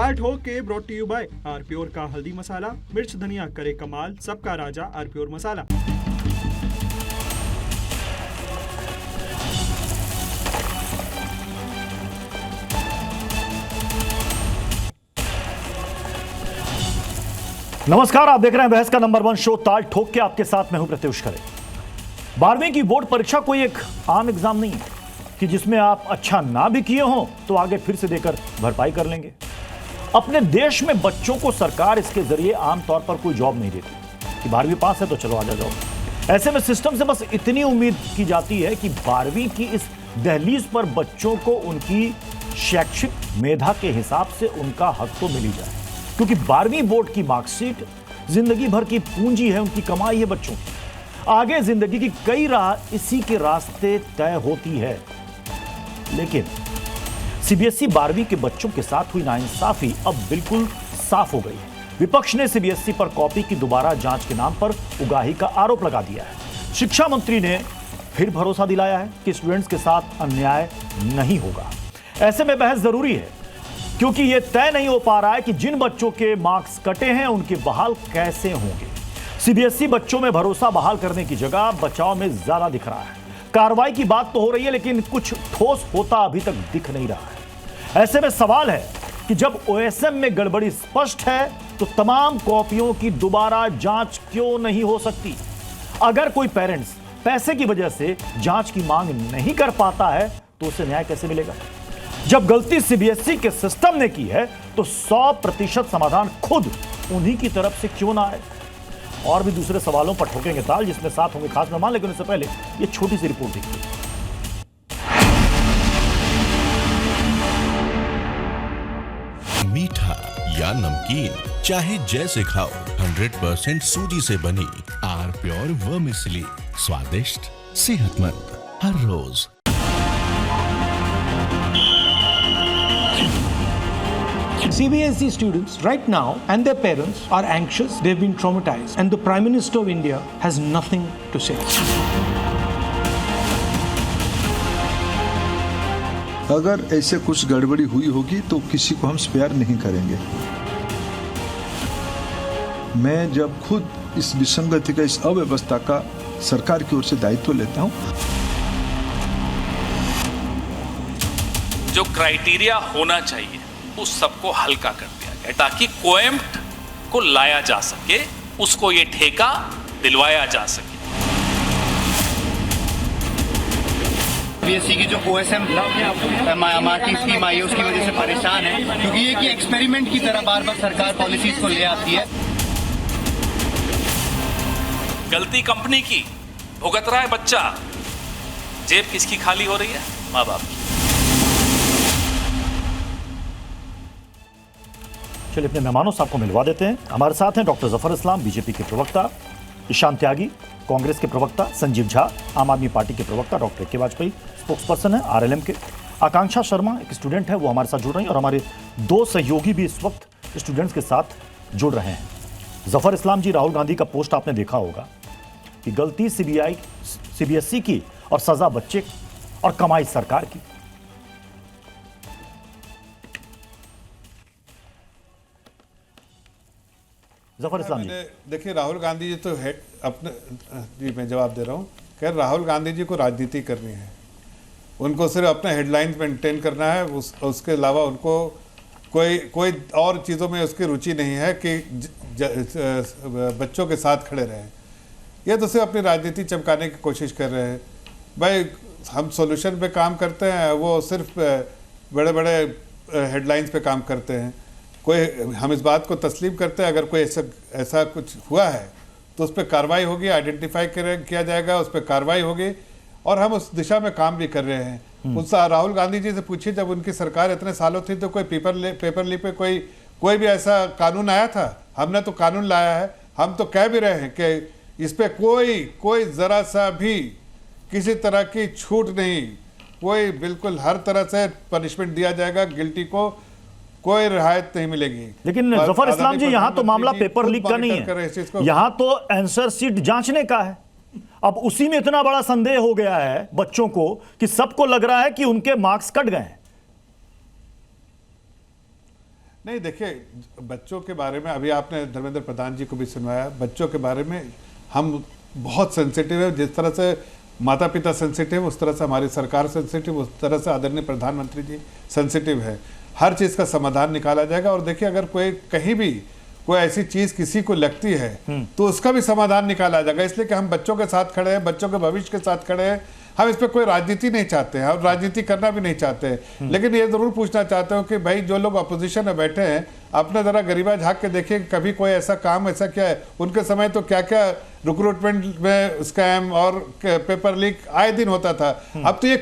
ताल Thok Ke brought to you by R pure का हल्दी मसाला, मिर्च धनिया करे कमाल, सबका राजा आर प्योर मसाला। नमस्कार, आप देख रहे हैं बहस का नंबर 1 शो ताल ठोक के। आपके साथ मैं हूं प्रत्युष खरे। 12वीं की बोर्ड परीक्षा कोई एक आम एग्जाम नहीं है कि जिसमें आप अच्छा ना भी किए हो तो आगे फिर से देकर भरपाई कर लेंगे। अपने देश में बच्चों को सरकार इसके जरिए आमतौर पर कोई जॉब नहीं देती कि 12वीं पास है तो चलो आजा जॉब। ऐसे में सिस्टम से बस इतनी उम्मीद की जाती है कि 12वीं की इस दहलीज पर बच्चों को उनकी शैक्षिक मेधा के हिसाब से उनका हक तो मिल ही जाए, क्योंकि 12वीं बोर्ड की मार्कशीट जिंदगी भर की पूंजी है, उनकी कमाई है बच्चों की। आगे जिंदगी की कई राह इसी के रास्ते तय होती है। लेकिन सीबीएसई 12वीं के बच्चों के साथ हुई नाइंसाफी अब बिल्कुल साफ हो गई है। विपक्ष ने सीबीएसई पर कॉपी की दोबारा जांच के नाम पर उगाही का आरोप लगा दिया है। शिक्षा मंत्री ने फिर भरोसा दिलाया है कि स्टूडेंट्स के साथ अन्याय नहीं होगा। ऐसे में बहस जरूरी है, क्योंकि यह तय नहीं हो पा रहा है कि जिन बच्चों के मार्क्स कटे हैं उनके बहाल कैसे होंगे। सीबीएसई बच्चों में भरोसा बहाल करने की जगह बचाव में ज्यादा दिख रहा है। कार्रवाई की बात तो हो रही है, लेकिन कुछ ठोस होता अभी तक दिख नहीं रहा है। ऐसे में सवाल है कि जब ओएसएम में गड़बड़ी स्पष्ट है तो तमाम कॉपियों की दोबारा जांच क्यों नहीं हो सकती? अगर कोई पेरेंट्स पैसे की वजह से जांच की मांग नहीं कर पाता है तो उसे न्याय कैसे मिलेगा? जब गलती सीबीएसई के सिस्टम ने की है तो 100% समाधान खुद उन्हीं की तरफ से क्यों ना आए? और भी दूसरे सवालों पर ठोकेंगे ताल, जिसमें साथ होंगे खास मेहमान। लेकिन उससे पहले ये छोटी सी रिपोर्ट देखिए। मीठा या नमकीन, चाहे जैसे खाओ, 100% सूजी से बनी आर प्योर वर्मिसेली, स्वादिष्ट, सेहतमंद हर रोज। CBSE students right now and their parents are anxious, they've been traumatized, and the Prime Minister of India has nothing to say. अगर ऐसे कुछ गड़बड़ी हुई होगी तो किसी को हम स्पेयर नहीं करेंगे। मैं जब खुद इस विसंगति का, इस अव्यवस्था का सरकार की ओर से दायित्व लेता हूं। जो क्राइटेरिया होना चाहिए उस सबको हल्का कर दिया गया ताकि कोएम्प्ट को लाया जा सके, उसको ये ठेका दिलवाया जा सके। सीबीएसई की जो ओएसएम मार्किंग स्कीम आई है उसकी वजह से परेशान है, क्योंकि ये कि एक्सपेरिमेंट की तरह बार बार सरकार पॉलिसीज को ले आती है। गलती कंपनी की, भुगत रहा है बच्चा। जेब किसकी खाली हो रही है? माँ बाप की। चलिए अपने मेहमानों साहब को मिलवा देते हैं। हमारे साथ हैं डॉक्टर जफर इस्लाम, बीजेपी के प्रवक्ता, ईशान त्यागी, कांग्रेस के प्रवक्ता, संजीव झा, आम आदमी पार्टी के प्रवक्ता, डॉक्टर के वाजपेयी, स्पोक्सपर्सन है आरएलएम के, आकांक्षा शर्मा एक स्टूडेंट है, वो हमारे साथ जुड़ रही हैं, और हमारे 2 सहयोगी भी इस वक्त स्टूडेंट्स के साथ जुड़ रहे हैं। जफर इस्लाम जी, राहुल गांधी का पोस्ट आपने देखा होगा कि गलती सीबीएसई की और सजा बच्चे और कमाई सरकार की। जफर इस्लाम जी, देखिए राहुल गांधी जी तो अपने जी मैं जवाब दे रहा हूँ। खैर राहुल गांधी जी को राजनीति करनी है, उनको सिर्फ अपने हेडलाइंस मेंटेन करना है, उसके अलावा उनको कोई और चीज़ों में उसकी रुचि नहीं है कि बच्चों के साथ खड़े रहें। ये तो सिर्फ अपनी राजनीति चमकाने की कोशिश कर रहे हैं। भाई हम सॉल्यूशन पे काम करते हैं, वो सिर्फ बड़े बड़े हेडलाइंस पे काम करते हैं। हम इस बात को तस्लीम करते हैं अगर कोई ऐसा कुछ हुआ है तो उस पर कार्रवाई होगी, आइडेंटिफाई किया जाएगा, उस पर कार्रवाई होगी, और हम उस दिशा में काम भी कर रहे हैं। उस राहुल गांधी जी से पूछिए, जब उनकी सरकार इतने सालों थी तो कोई पेपर ली पे कोई भी ऐसा कानून आया था? हमने तो कानून लाया है। हम तो कह भी रहे हैं कि इस पर कोई ज़रा सा भी किसी तरह की छूट नहीं, कोई बिल्कुल हर तरह से पनिशमेंट दिया जाएगा, गिल्टी को कोई रियायत नहीं मिलेगी। लेकिन जफर इस्लाम जी, यहां तो मामला पेपर लीक का नहीं है, यहां तो आंसर शीट जांचने का है। अब उसी में इतना बड़ा संदेह हो गया है बच्चों को कि सबको लग रहा है कि उनके मार्क्स कट गए हैं। नहीं, देखिए, बच्चों के बारे में अभी आपने धर्मेंद्र प्रधान जी को भी सुनवाया। बच्चों के बारे में हम बहुत सेंसिटिव है। जिस तरह से माता पिता सेंसिटिव, उस तरह से हमारी सरकार सेंसिटिव, उस तरह से आदरणीय प्रधानमंत्री जी सेंसिटिव है। हर चीज़ का समाधान निकाला जाएगा। और देखिए, अगर कोई कहीं भी कोई ऐसी चीज किसी को लगती है तो उसका भी समाधान निकाला जाएगा। इसलिए कि हम बच्चों के साथ खड़े हैं, बच्चों के भविष्य के साथ खड़े हैं। हम इस पर कोई राजनीति नहीं चाहते हैं और राजनीति करना भी नहीं चाहते हैं। लेकिन ये जरूर पूछना चाहते हो कि भाई जो लोग अपोजिशन में बैठे हैं, अपने जरा गरीबा झांक के देखिए कि कभी कोई ऐसा काम ऐसा क्या है। उनके समय तो क्या क्या रिक्रूटमेंट में स्कैम और पेपर लीक आए दिन होता था। अब तो ये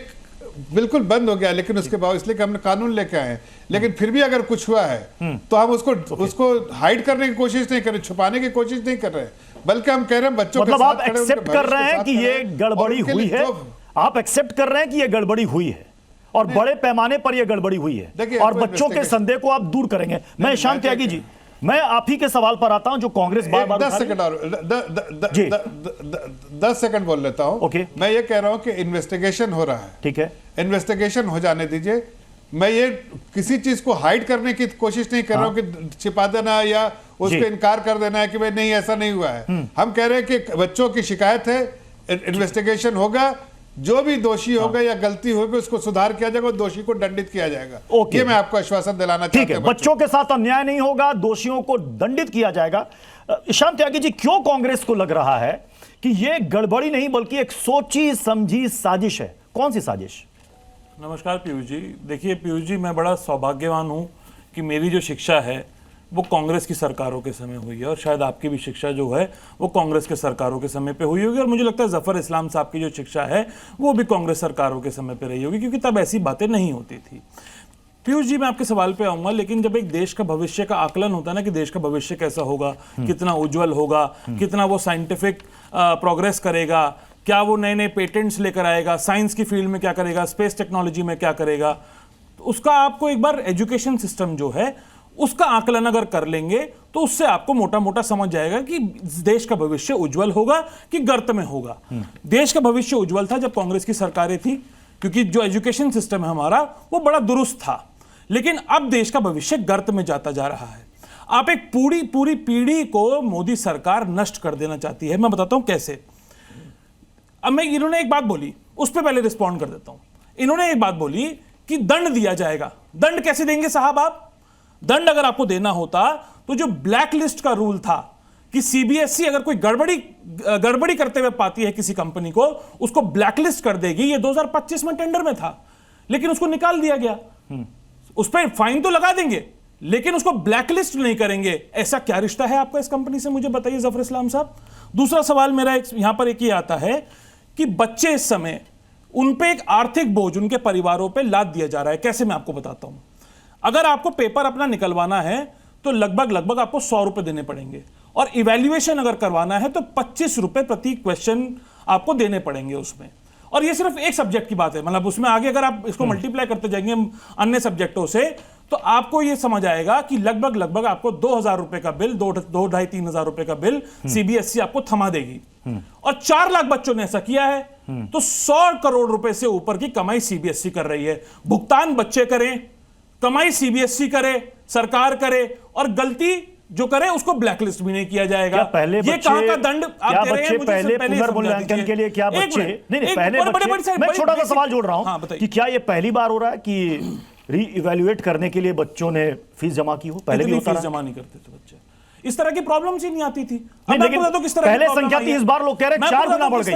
बिल्कुल बंद हो गया। लेकिन उसके बाद इसलिए कि हमने कानून लेके आए। लेकिन फिर भी अगर कुछ हुआ है तो हम उसको हाइड करने की कोशिश नहीं कर रहे, छुपाने की कोशिश नहीं कर रहे, बल्कि हम कह रहे हैं बच्चों मतलब के साथ आप एक्सेप्ट कर रहे हैं कि ये गड़बड़ी हुई है। आप एक्सेप्ट कर रहे हैं कि ये गड़बड़ी हुई है और बड़े पैमाने पर ये गड़बड़ी हुई है और बच्चों के संदेह को आप दूर करेंगे। मैं शांत त्यागी जी, मैं आप ही के सवाल पर आता हूं जो कांग्रेस बार-बार 10 सेकंड और 10 सेकंड बोल लेता हूं। ओके, मैं ये कह रहा हूं कि इन्वेस्टिगेशन हो रहा है। ठीक है, इन्वेस्टिगेशन हो जाने दीजिए। मैं ये किसी चीज को हाइड करने की कोशिश नहीं कर रहा हूं कि छिपा देना या उसको इनकार कर देना है कि भाई नहीं ऐसा नहीं हुआ है। हम कह रहे हैं कि बच्चों की शिकायत है, इन्वेस्टिगेशन होगा, जो भी दोषी होगा या गलती होगी उसको सुधार किया जाएगा, दोषी को दंडित किया जाएगा। ये मैं आपको आश्वासन दिलाना चाहता हूं। बच्चों के साथ अन्याय नहीं होगा, दोषियों को दंडित किया जाएगा। ईशान त्यागी जी, क्यों कांग्रेस को लग रहा है कि यह गड़बड़ी नहीं बल्कि एक सोची समझी साजिश है? कौन सी साजिश? नमस्कार पीयूष जी। देखिए पीयूष जी, मैं बड़ा सौभाग्यवान हूं कि मेरी जो शिक्षा है वो कांग्रेस की सरकारों के समय हुई है और शायद आपकी भी शिक्षा जो है वो कांग्रेस के सरकारों के समय पे हुई होगी। और मुझे लगता है जफर इस्लाम साहब की जो शिक्षा है वो भी कांग्रेस सरकारों के समय पे रही होगी, क्योंकि तब ऐसी बातें नहीं होती थी। पीयूष जी, मैं आपके सवाल पे आऊंगा, लेकिन जब एक देश का भविष्य का आकलन होता है ना कि देश का भविष्य कैसा होगा, कितना उज्जवल होगा, कितना वो साइंटिफिक प्रोग्रेस करेगा, क्या वो नए नए पेटेंट्स लेकर आएगा, साइंस की फील्ड में क्या करेगा, स्पेस टेक्नोलॉजी में क्या करेगा, तो उसका आपको एक बार एजुकेशन सिस्टम जो है उसका आकलन अगर कर लेंगे तो उससे आपको मोटा मोटा समझ जाएगा कि देश का भविष्य उज्जवल होगा कि गर्त में होगा। देश का भविष्य उज्जवल था जब कांग्रेस की सरकारें थी, क्योंकि जो एजुकेशन सिस्टम है हमारा वो बड़ा दुरुस्त था। लेकिन अब देश का भविष्य गर्त में जाता जा रहा है। आप एक पूरी पीढ़ी को मोदी सरकार नष्ट कर देना चाहती है। मैं बताता हूं कैसे। अब इन्होंने एक बात बोली, उस पर पहले रिस्पॉन्ड कर देता हूं। इन्होंने एक बात बोली कि दंड दिया जाएगा। दंड कैसे देंगे साहब आप? दंड अगर आपको देना होता तो जो ब्लैक लिस्ट का रूल था कि सीबीएसई अगर कोई गड़बड़ी करते हुए पाती है किसी कंपनी को, उसको ब्लैकलिस्ट कर देगी। ये 2025 में टेंडर में था, लेकिन उसको निकाल दिया गया। उस पर फाइन तो लगा देंगे, लेकिन उसको ब्लैकलिस्ट नहीं करेंगे। ऐसा क्या रिश्ता है आपका इस कंपनी से, मुझे बताइए जफर इस्लाम साहब। दूसरा सवाल मेरा यहां पर एक ही आता है कि बच्चे इस समय उन पे एक आर्थिक बोझ उनके परिवारों पे लाद दिया जा रहा है। कैसे, मैं आपको बताता हूं। अगर आपको पेपर अपना निकलवाना है तो लगभग आपको 100 रुपए देने पड़ेंगे, और इवैल्यूएशन अगर करवाना है तो 25 रुपए प्रति क्वेश्चन आपको देने पड़ेंगे उसमें। और ये सिर्फ एक सब्जेक्ट की बात है, मतलब उसमें आगे अगर आप इसको मल्टीप्लाई करते जाएंगे अन्य सब्जेक्टों से तो आपको ये समझ आएगा कि लगभग आपको 2000 रुपए का बिल, 2-2.5-3 हजार रुपए का बिल सीबीएसई आपको थमा देगी। और 4 लाख बच्चों ने ऐसा किया है, तो 100 करोड़ रुपए से ऊपर की कमाई सीबीएसई कर रही है। भुगतान बच्चे करें, कमाई सीबीएसई करे, सरकार करे, और गलती जो करे उसको ब्लैकलिस्ट भी नहीं किया जाएगा। क्या पहले ये कहां का दंड आप दे रहे हैं? पहले पुनर्मूल्यांकन के लिए क्या बच्चे नहीं पहले बच्चे, मैं छोटा सा सवाल जोड़ रहा हूं कि क्या ये पहली बार हो रहा है कि री इवैल्यूएट करने के लिए बच्चों ने फीस जमा की हो? पहले भी फीस जमा नहीं करते थे बच्चे। इस तरह की प्रॉब्लम्स ही नहीं आती थी। लेकिन किस तरह पहले संख्या थी, इस बार लोग कह रहे हैं 4 गुना बढ़ गई।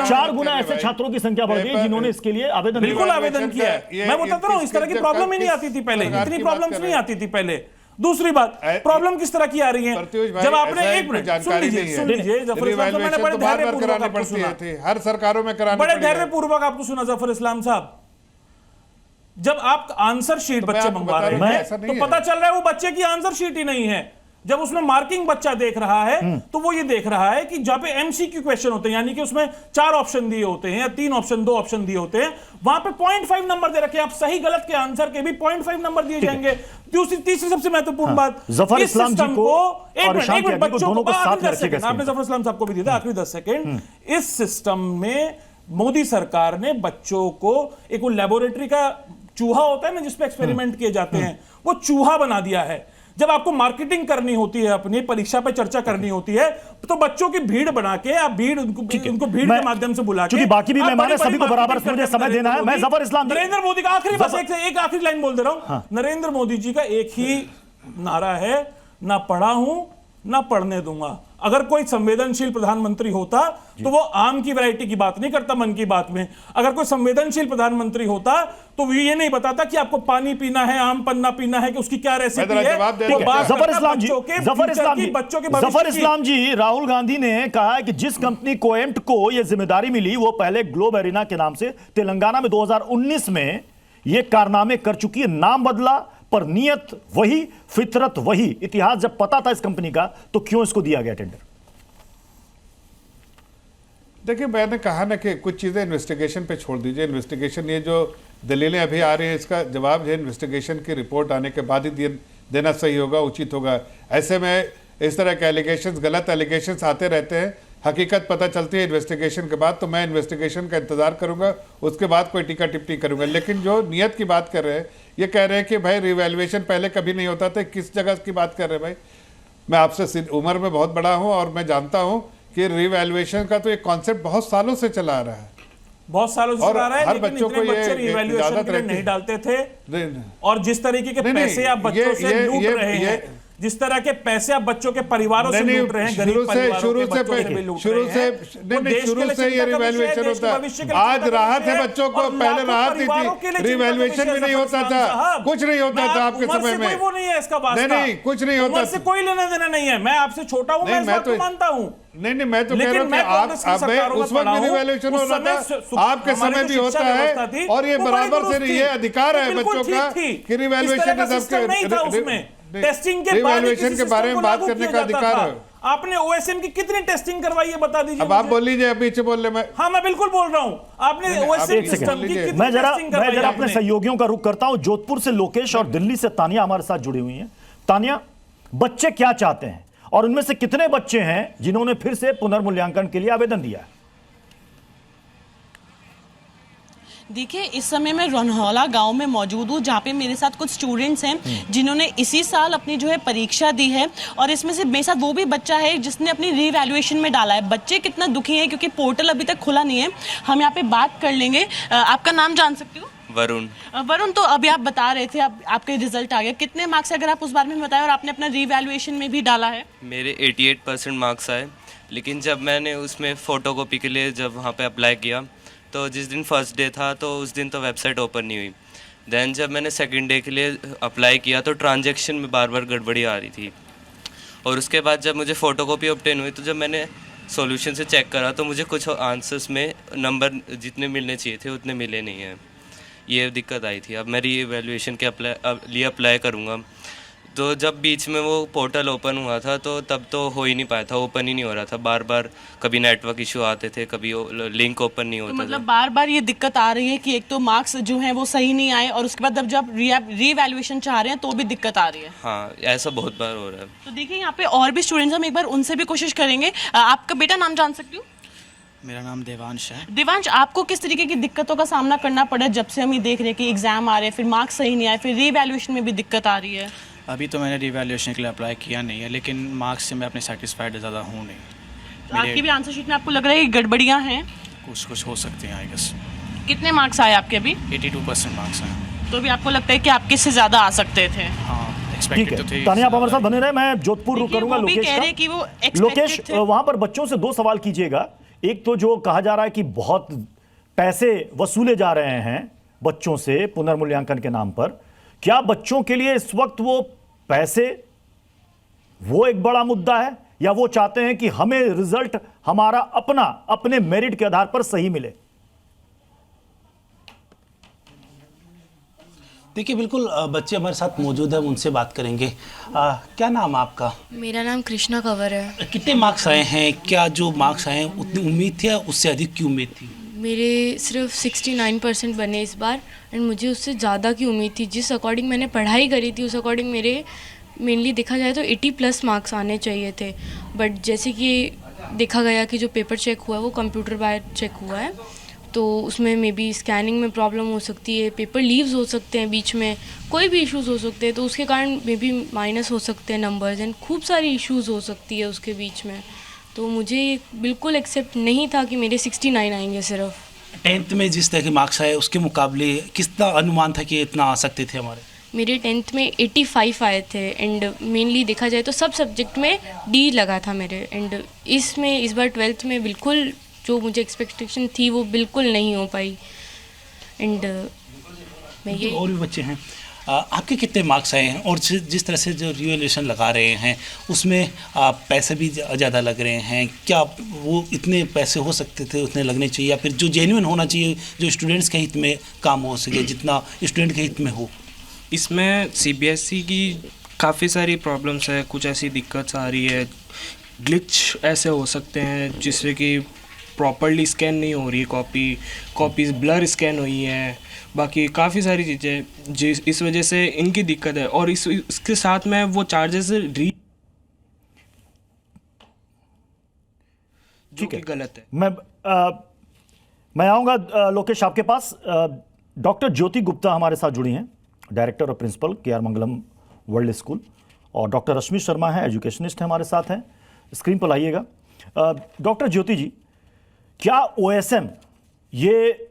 4 गुना ऐसे छात्रों की संख्या बढ़ गई जिन्होंने इसके लिए आवेदन बिल्कुल आवेदन किया है। मैं बताता हूं, इस तरह की प्रॉब्लम ही नहीं आती थी पहले, इतनी प्रॉब्लम्स नहीं आती थी पहले। दूसरी बात, प्रॉब्लम किस तरह की आ रही है? जब आपने एक मिनट सुन लीजिए जफर इस्लाम साहब, मैंने बड़े धैर्यपूर्वक आपको सुना, हर सरकारों में करानी बड़े धैर्यपूर्वक आपको सुना जफर इस्लाम साहब। जब आप आंसर शीट बच्चे मंगवा रहे हैं तो पता चल रहा है वो बच्चे की आंसर शीट ही नहीं है। जब उसमें मार्किंग बच्चा देख रहा है तो वो ये देख रहा है कि जहां पे एमसीक्यू क्वेश्चन होते हैं, यानी कि उसमें 4 ऑप्शन दिए होते हैं या 3 ऑप्शन 2 ऑप्शन दिए होते हैं, वहां पे 0.5 नंबर दे रखे हैं। आप सही गलत के आंसर के भी 0.5 नंबर दिए जाएंगे। तीसरी सबसे महत्वपूर्ण बात, जफर इस्लाम जी को और बच्चों को आपने जफर इस्लाम साहब को भी दिया, आखिरी 10 सेकंड। इस सिस्टम में मोदी सरकार ने बच्चों को एक लेबोरेटरी का चूहा होता है ना जिसपे एक्सपेरिमेंट किए जाते हैं, वो चूहा बना दिया है। जब आपको मार्केटिंग करनी होती है, अपनी परीक्षा पे चर्चा करनी होती है, तो बच्चों की भीड़ बना के आप उनको भीड़ के माध्यम से बुला के, बाकी भी मेहमान सभी को बराबर मुझे समय देना है। मैं जफर इस्लाम, नरेंद्र मोदी का आखिरी बस एक आखिरी लाइन बोल दे रहा हूं। नरेंद्र मोदी जी का एक ही नारा है, ना पढ़ा हूं ना पढ़ने दूंगा। अगर कोई संवेदनशील प्रधानमंत्री होता तो वो आम की वैरायटी की बात नहीं करता मन की बात में। अगर कोई संवेदनशील प्रधानमंत्री होता तो वो ये नहीं बताता कि आपको पानी पीना है, आम पन्ना पीना है, कि उसकी क्या रेसिपी है। जफर इस्लाम जी, राहुल गांधी ने कहा है कि जिस कंपनी कोएम्प्ट को यह जिम्मेदारी मिली वो पहले ग्लोब एरिना के नाम से तेलंगाना में 2019 में ये कारनामे कर चुकी है। नाम बदला पर नियत वही, फितरत वही। इतिहास जब पता था इस कंपनी का तो क्यों इसको दिया गया टेंडर? देखिए, मैंने कहा ना कि कुछ चीज़ें इन्वेस्टिगेशन पे छोड़ दीजिए। इन्वेस्टिगेशन, ये जो दलीलें अभी आ रही हैं, इसका जवाब जो है इन्वेस्टिगेशन की रिपोर्ट आने के बाद ही देना सही होगा, उचित होगा। ऐसे में इस तरह के एलिगेशंस, गलत एलिगेशंस आते रहते हैं। हकीकत पता चलती है इन्वेस्टिगेशन के बाद, तो मैं इन्वेस्टिगेशन का इंतजार करूंगा, उसके बाद कोई टीका टिप्पणी करूंगा। लेकिन जो नियत की बात कर रहे हैं, ये कह रहे हैं कि भाई रिवैल्यूएशन पहले कभी नहीं होता था, किस जगह की बात कर रहे हैं भाई? मैं आपसे उम्र में बहुत बड़ा हूं और मैं जानता हूं कि रिवैल्यूएशन का तो एक कॉन्सेप्ट बहुत सालों से चला आ रहा है, बहुत सालों से चला रहा है। हर बच्चों को ये रिवैल्यूएशन के लिए नहीं डालते थे, और जिस तरीके के पैसे आप बच्चों से लूट रहे हैं, जिस तरह के पैसे आप बच्चों के परिवारों से लूट रहे हैं, गरीब परिवारों के बच्चों से भी लूट रहे हैं। शुरू से ये रिवैल्यूएशन होता है। आज राहत है बच्चों को, पहले राहत नहीं थी, रिवैल्यूएशन भी नहीं होता था, कुछ नहीं होता था आपके समय में। वो नहीं है इसका वास्ता, नहीं, कुछ नहीं होता से कोई लेना देना नहीं है। मैं आपसे छोटा हूं, मैं इस बात को मानता हूं। नहीं, मैं तो कह रहा हूं कि आप उस वक्त भी रिवैल्यूएशन हो रहा था, आपके समय भी होता है, और ये बराबर से ये अधिकार है बच्चों का कि रिवैल्यूएशन सबके टेस्टिंग के रिवैल्यूएशन के बारे में बात करने का अधिकार है। आपने ओएसएम की कितनी टेस्टिंग करवाई है बता दीजिए। अब आप बोल लीजिए, पीछे बोल रहे। हाँ, मैं बिल्कुल बोल रहा हूं। आपने ओएसएम सिस्टम की कितनी मैं जरा टेस्टिंग अपने सहयोगियों का रुख करता हूं। जोधपुर से लोकेश और दिल्ली से तानिया हमारे साथ जुड़ी हुई हैं। तानिया, बच्चे क्या चाहते हैं और उनमें से कितने बच्चे हैं जिन्होंने फिर से पुनर्मूल्यांकन के लिए आवेदन दिया है? देखिए, इस समय मैं रनहौला गांव में मौजूद हूँ, जहाँ पे मेरे साथ कुछ स्टूडेंट्स हैं जिन्होंने इसी साल अपनी जो है परीक्षा दी है, और इसमें से मेरे साथ वो भी बच्चा है जिसने अपनी रीवैल्यूएशन में डाला है। बच्चे कितना दुखी हैं क्योंकि पोर्टल अभी तक खुला नहीं है। हम यहाँ पे बात कर लेंगे। आपका नाम जान सकती हूँ? वरुण, तो अभी आप बता रहे थे आपके रिजल्ट आ गए, कितने मार्क्स अगर आप उस बारे में बताएं, और आपने अपना रीवैल्यूएशन में भी डाला है? मेरे 88% मार्क्स आए, लेकिन जब मैंने उसमें फ़ोटोकॉपी के लिए जब वहाँ पे अप्लाई किया, तो जिस दिन फर्स्ट डे था तो उस दिन तो वेबसाइट ओपन नहीं हुई। देन जब मैंने सेकंड डे के लिए अप्लाई किया तो ट्रांजैक्शन में बार बार गड़बड़ी आ रही थी, और उसके बाद जब मुझे फ़ोटोकॉपी ऑब्टेन हुई तो जब मैंने सॉल्यूशन से चेक करा तो मुझे कुछ आंसर्स में नंबर जितने मिलने चाहिए थे उतने मिले नहीं हैं। ये दिक्कत आई थी। अब मैं रीवैल्यूएशन के लिए अप्लाई करूँगा, तो जब बीच में वो पोर्टल ओपन हुआ था तो तब तो हो ही नहीं पाया था, ओपन ही नहीं हो रहा था। बार बार कभी नेटवर्क इशू आते थे, कभी लिंक ओपन नहीं होता था। मतलब बार बार ये दिक्कत आ रही है कि एक तो मार्क्स जो हैं वो सही नहीं आए, और उसके बाद जब रीवैल्यूएशन चाह रहे हैं तो भी दिक्कत आ रही है। हाँ, ऐसा बहुत बार हो रहा है। तो देखिए, यहाँ पे और भी स्टूडेंट्स, हम एक बार उनसे भी कोशिश करेंगे। आपका बेटा नाम जान सकती हूँ? मेरा नाम देवांश है। देवांश, आपको किस तरीके की दिक्कतों का सामना करना पड़ा जब से हम ये देख रहे हैं कि एग्जाम आ रहे हैं, फिर मार्क्स सही नहीं आए, फिर रीवैल्यूएशन में भी दिक्कत आ रही है? अभी तो मैंने रिवैल्यूएशन के लिए अप्लाई किया नहीं है, लेकिन मार्क्स से मैं अपने सेटिस्फाइड ज़्यादा हूँ नहीं। तो आपकी भी आंसर शीट में आपको लग रहा है कि गड़बड़ियाँ हैं? कुछ हो सकते हैं आई गेस। कितने मार्क्स आए आपके अभी? 82% मार्क्स हैं। तो भी आपको लगता है कि आपके से ज़्यादा आ सकते थे? हाँ, एक्सपेक्टेड तो थे। तानिया, आप हमारे साथ बने रहे। मैं जोधपुर रुक करूंगा लोकेश, वहां पर बच्चों से दो सवाल कीजिएगा। एक तो जो कहा जा रहा है कि बहुत पैसे वसूले जा रहे हैं बच्चों से पुनर्मूल्यांकन के नाम पर, क्या बच्चों के लिए इस वक्त वो पैसे वो एक बड़ा मुद्दा है, या वो चाहते हैं कि हमें रिजल्ट हमारा अपने मेरिट के आधार पर सही मिले? देखिए, बिल्कुल बच्चे हमारे साथ मौजूद हैं, उनसे बात करेंगे। क्या नाम है आपका? मेरा नाम कृष्णा कंवर है। कितने मार्क्स आए हैं? क्या जो मार्क्स आए हैं उतनी उम्मीद थी या उससे अधिक की उम्मीद थी? मेरे सिर्फ 69% बने इस बार, एंड मुझे उससे ज़्यादा की उम्मीद थी। जिस अकॉर्डिंग मैंने पढ़ाई करी थी उस अकॉर्डिंग मेरे मेनली देखा जाए तो 80+ मार्क्स आने चाहिए थे, बट जैसे कि देखा गया कि जो पेपर चेक हुआ है वो कंप्यूटर बाय चेक हुआ है, तो उसमें मे बी स्कैनिंग में प्रॉब्लम हो सकती है, पेपर लीव्स हो सकते हैं बीच में, कोई भी इश्यूज़ हो सकते हैं, तो उसके कारण मे बी माइनस हो सकते हैं नंबर्स एंड खूब सारी इश्यूज़ हो सकती है उसके बीच में। तो मुझे बिल्कुल एक्सेप्ट नहीं था कि मेरे 69 आएंगे सिर्फ। 10th में जिस तरह के मार्क्स आए उसके मुकाबले कितना अनुमान था कि इतना आ सकते थे हमारे? मेरे 10th में 85 आए थे एंड मेनली देखा जाए तो सब सब्जेक्ट में डी लगा था मेरे, एंड इस बार 12th में बिल्कुल जो मुझे एक्सपेक्टेशन थी वो बिल्कुल नहीं हो पाई। एंड मैं ये और भी बच्चे हैं, आपके कितने मार्क्स आए हैं? और जिस तरह से जो रिवैल्यूएशन लगा रहे हैं उसमें पैसे भी ज़्यादा लग रहे हैं, क्या वो इतने पैसे हो सकते थे उतने लगने चाहिए, या फिर जो जेन्युइन होना चाहिए जो स्टूडेंट्स के हित में काम हो सके जितना स्टूडेंट के हित में हो? इसमें सीबीएसई की काफ़ी सारी प्रॉब्लम्स है, कुछ ऐसी दिक्कत आ रही है, ग्लिच ऐसे हो सकते हैं जिससे कि प्रॉपरली स्कैन नहीं हो रही कॉपीज़ ब्लर स्कैन हुई हैं, बाकी काफ़ी सारी चीज़ें जिस इस वजह से इनकी दिक्कत है। और इसके साथ में वो चार्जेस जो कि गलत है। मैं आऊँगा लोकेश आपके पास। डॉक्टर ज्योति गुप्ता हमारे साथ जुड़ी हैं, डायरेक्टर और प्रिंसिपल केआर मंगलम वर्ल्ड स्कूल, और डॉक्टर रश्मि शर्मा है, एजुकेशनिस्ट है, हमारे साथ हैं। स्क्रीन पर लाइएगा। डॉक्टर ज्योति जी, क्या ओएसएम ये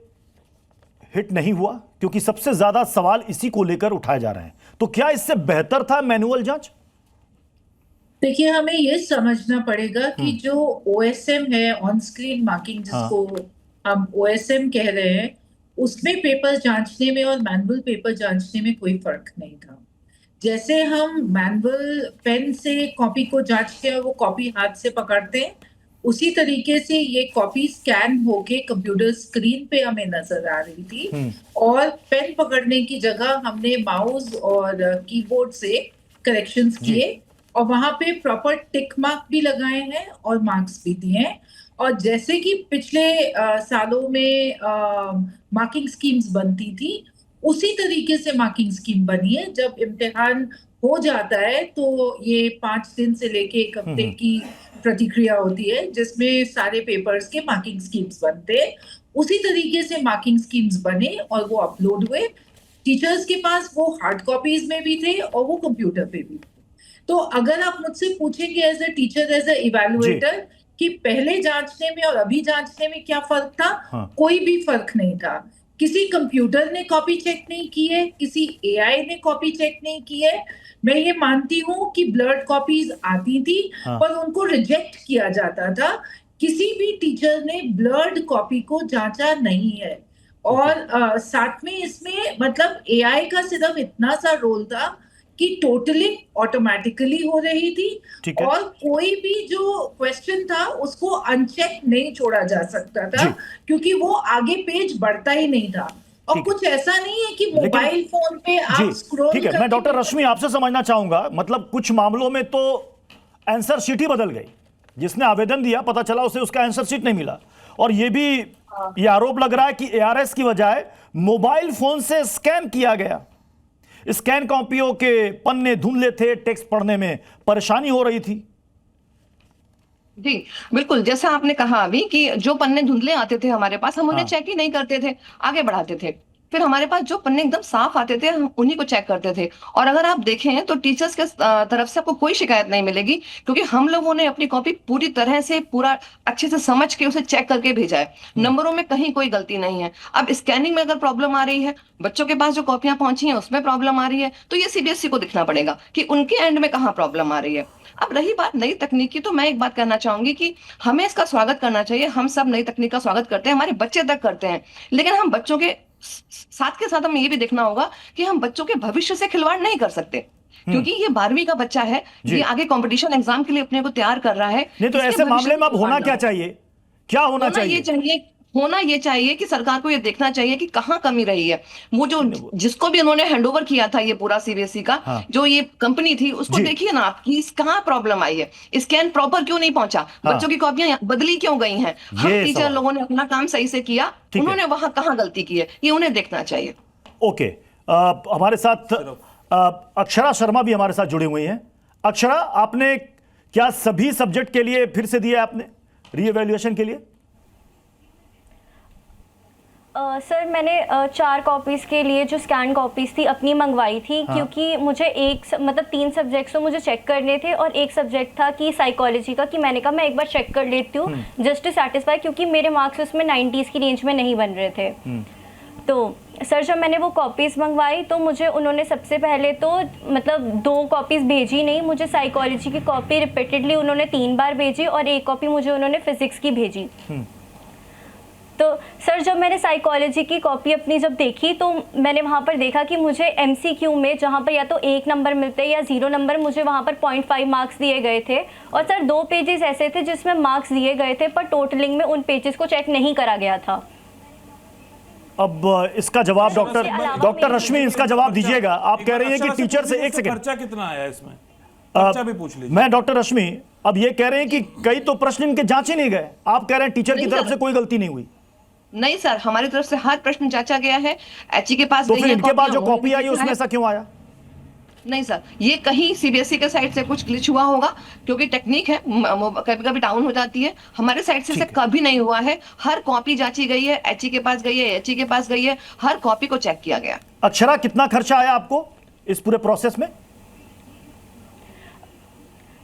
हिट नहीं हुआ? क्योंकि सबसे ज्यादा सवाल इसी को लेकर उठाए जा रहे हैं, तो क्या इससे बेहतर था मैनुअल जांच? देखिए, हमें ये समझना पड़ेगा कि जो ओएसएम है, ऑन स्क्रीन मार्किंग जिसको हम ओएसएम कह रहे हैं, उसमें पेपर जांचने में और मैनुअल पेपर जांचने में कोई फर्क नहीं था। जैसे हम मैनुअल पेन से कॉपी को जांचते हैं, वो कॉपी हाथ से पकड़ते हैं, उसी तरीके से ये कॉपी स्कैन होके कंप्यूटर स्क्रीन पे हमें नजर आ रही थी, और पेन पकड़ने की जगह हमने माउस और कीबोर्ड से करेक्शंस किए, और वहां पे प्रॉपर टिक मार्क भी लगाए हैं और मार्क्स भी दिए हैं। और जैसे कि पिछले सालों में मार्किंग स्कीम्स बनती थी, उसी तरीके से मार्किंग स्कीम बनी है। जब इम्तिहान हो जाता है तो ये 5 दिन से लेके 1 हफ्ते की प्रतिक्रिया होती है, जिसमें सारे पेपर्स के मार्किंग स्कीम्स बनते हैं। उसी तरीके से मार्किंग स्कीम्स बने और वो अपलोड हुए। टीचर्स के पास वो हार्ड कॉपीज में भी थे और वो कंप्यूटर पे भी थे। तो अगर आप मुझसे पूछेंगे as a teacher, as a evaluator, कि पहले जांचने में और अभी जांचने में क्या फर्क था, कोई भी फर्क नहीं था। किसी कंप्यूटर ने कॉपी चेक नहीं की है, किसी एआई ने कॉपी चेक नहीं की है। मैं ये मानती हूँ कि ब्लर्ड कॉपीज आती थी, पर उनको रिजेक्ट किया जाता था। किसी भी टीचर ने ब्लर्ड कॉपी को जांचा नहीं है। और साथ में इसमें मतलब एआई का सिर्फ इतना सा रोल था कि टोटली ऑटोमेटिकली हो रही थी, और कोई भी जो क्वेश्चन था उसको अनचेक नहीं छोड़ा जा सकता था, क्योंकि वो आगे पेज बढ़ता ही नहीं था। और कुछ ऐसा नहीं है कि मोबाइल फोन पे आप स्क्रॉल ठीक है। मैं डॉक्टर रश्मि आपसे समझना चाहूंगा, मतलब कुछ मामलों में तो आंसर शीट ही बदल गई। जिसने आवेदन दिया पता चला उसे उसका आंसर शीट नहीं मिला, और ये भी ये आरोप लग रहा है कि एआरएस की बजाय मोबाइल फोन से स्कैन किया गया। स्कैन कॉपियों के पन्ने धुंधले थे, टेक्स्ट पढ़ने में परेशानी हो रही थी। जी बिल्कुल, जैसा आपने कहा अभी कि जो पन्ने धुंधले आते थे हमारे पास, हम उन्हें चेक ही नहीं करते थे, आगे बढ़ाते थे। फिर हमारे पास जो पन्ने एकदम साफ आते थे हम उन्हीं को चेक करते थे। और अगर आप देखें तो टीचर्स के तरफ से आपको कोई शिकायत नहीं मिलेगी, क्योंकि हम लोगों ने अपनी कॉपी पूरी तरह से पूरा अच्छे से समझ के उसे चेक करके भेजा है। नंबरों में कहीं कोई गलती नहीं है। अब स्कैनिंग में अगर प्रॉब्लम आ रही है, बच्चों के पास जो कॉपियां पहुंची हैं उसमें प्रॉब्लम आ रही है, तो ये सीबीएसई को दिखना पड़ेगा कि उनके एंड में कहाँ प्रॉब्लम आ रही है। अब रही बात नई तकनीक की, तो मैं एक बात कहना चाहूंगी कि हमें इसका स्वागत करना चाहिए। हम सब नई तकनीक का स्वागत करते हैं, हमारे बच्चे तक करते हैं, लेकिन हम बच्चों के साथ के साथ हमें ये भी देखना होगा कि हम बच्चों के भविष्य से खिलवाड़ नहीं कर सकते, क्योंकि ये 12वीं का बच्चा है, ये आगे कंपटीशन एग्जाम के लिए अपने को तैयार कर रहा है। नहीं तो ऐसे मामले में अब होना क्या चाहिए? क्या होना चाहिए? होना ये चाहिए कि सरकार को ये देखना चाहिए कि कहाँ कमी रही है। वो जो जिसको भी उन्होंने हैंडओवर किया था ये पूरा सीबीएसई का, जो ये कंपनी थी, उसको देखिए ना आप कि कहाँ प्रॉब्लम आई है। स्कैन प्रॉपर क्यों नहीं पहुंचा, बच्चों की कॉपियां बदली क्यों गई हैं, हम टीचर लोगों ने अपना काम सही से किया, उन्होंने वहां कहाँ गलती की है, ये उन्हें देखना चाहिए। ओके, हमारे साथ अक्षरा शर्मा भी हमारे साथ जुड़ी हुई हैं। अक्षरा, आपने क्या सभी सब्जेक्ट के लिए फिर से दिया आपने रीइवैल्यूएशन के लिए? सर मैंने 4 कॉपीज़ के लिए जो स्कैन कॉपीज़ थी अपनी मंगवाई थी। हाँ। क्योंकि मुझे 3 सब्जेक्ट्स तो मुझे चेक करने थे और एक सब्जेक्ट था कि साइकोलॉजी का, कि मैंने कहा मैं एक बार चेक कर लेती हूँ जस्ट टू सेटिस्फाई, क्योंकि मेरे मार्क्स उसमें 90s की रेंज में नहीं बन रहे थे। तो सर जब मैंने वो कॉपीज़ मंगवाई तो मुझे उन्होंने सबसे पहले तो मतलब 2 कॉपीज़ भेजी नहीं, मुझे साइकोलॉजी की कॉपी रिपीटेडली उन्होंने 3 बार भेजी और एक कॉपी मुझे उन्होंने फिज़िक्स की भेजी। तो सर जब मैंने साइकोलॉजी की कॉपी अपनी जब देखी तो मैंने वहाँ पर देखा कि मुझे MCQ में जहाँ पर या तो 1 नंबर मिलते या 0 नंबर, मुझे वहाँ पर 0.5 मार्क्स दिए गए थे। और सर 2 पेजेस ऐसे थे जिसमें मार्क्स दिए गए थे पर टोटलिंग में उन पेजेस को चेक नहीं करा गया था। अब इसका जवाब डॉक्टर रश्मि इसका जवाब दीजिएगा। आप कह रही हैं कि टीचर से, एक सेकंड, खर्चा कितना आया इसमें, खर्चा भी पूछ लीजिए। मैं डॉक्टर रश्मि अब ये कह रहे हैं कि कई तो प्रश्न इनके जांचे नहीं गए, आप कह रहे हैं टीचर की तरफ से कोई गलती नहीं हुई। नहीं सर, हमारी तरफ से हर प्रश्न जांचा गया है, HE के पास तो फिर इनके पास जो कॉपी आई उसमें ऐसा क्यों आया? नहीं सर, ये कहीं CBSE के साइड से कुछ ग्लिच हुआ होगा, क्योंकि टेक्निक है, कभी कभी डाउन हो जाती है। हमारे साइड से कभी नहीं हुआ है, हर कॉपी जांची गई है, HE के पास गई है, HE के पास गई है, हर कॉपी को चेक किया गया। अक्षरा, कितना खर्चा आया आपको इस पूरे प्रोसेस में?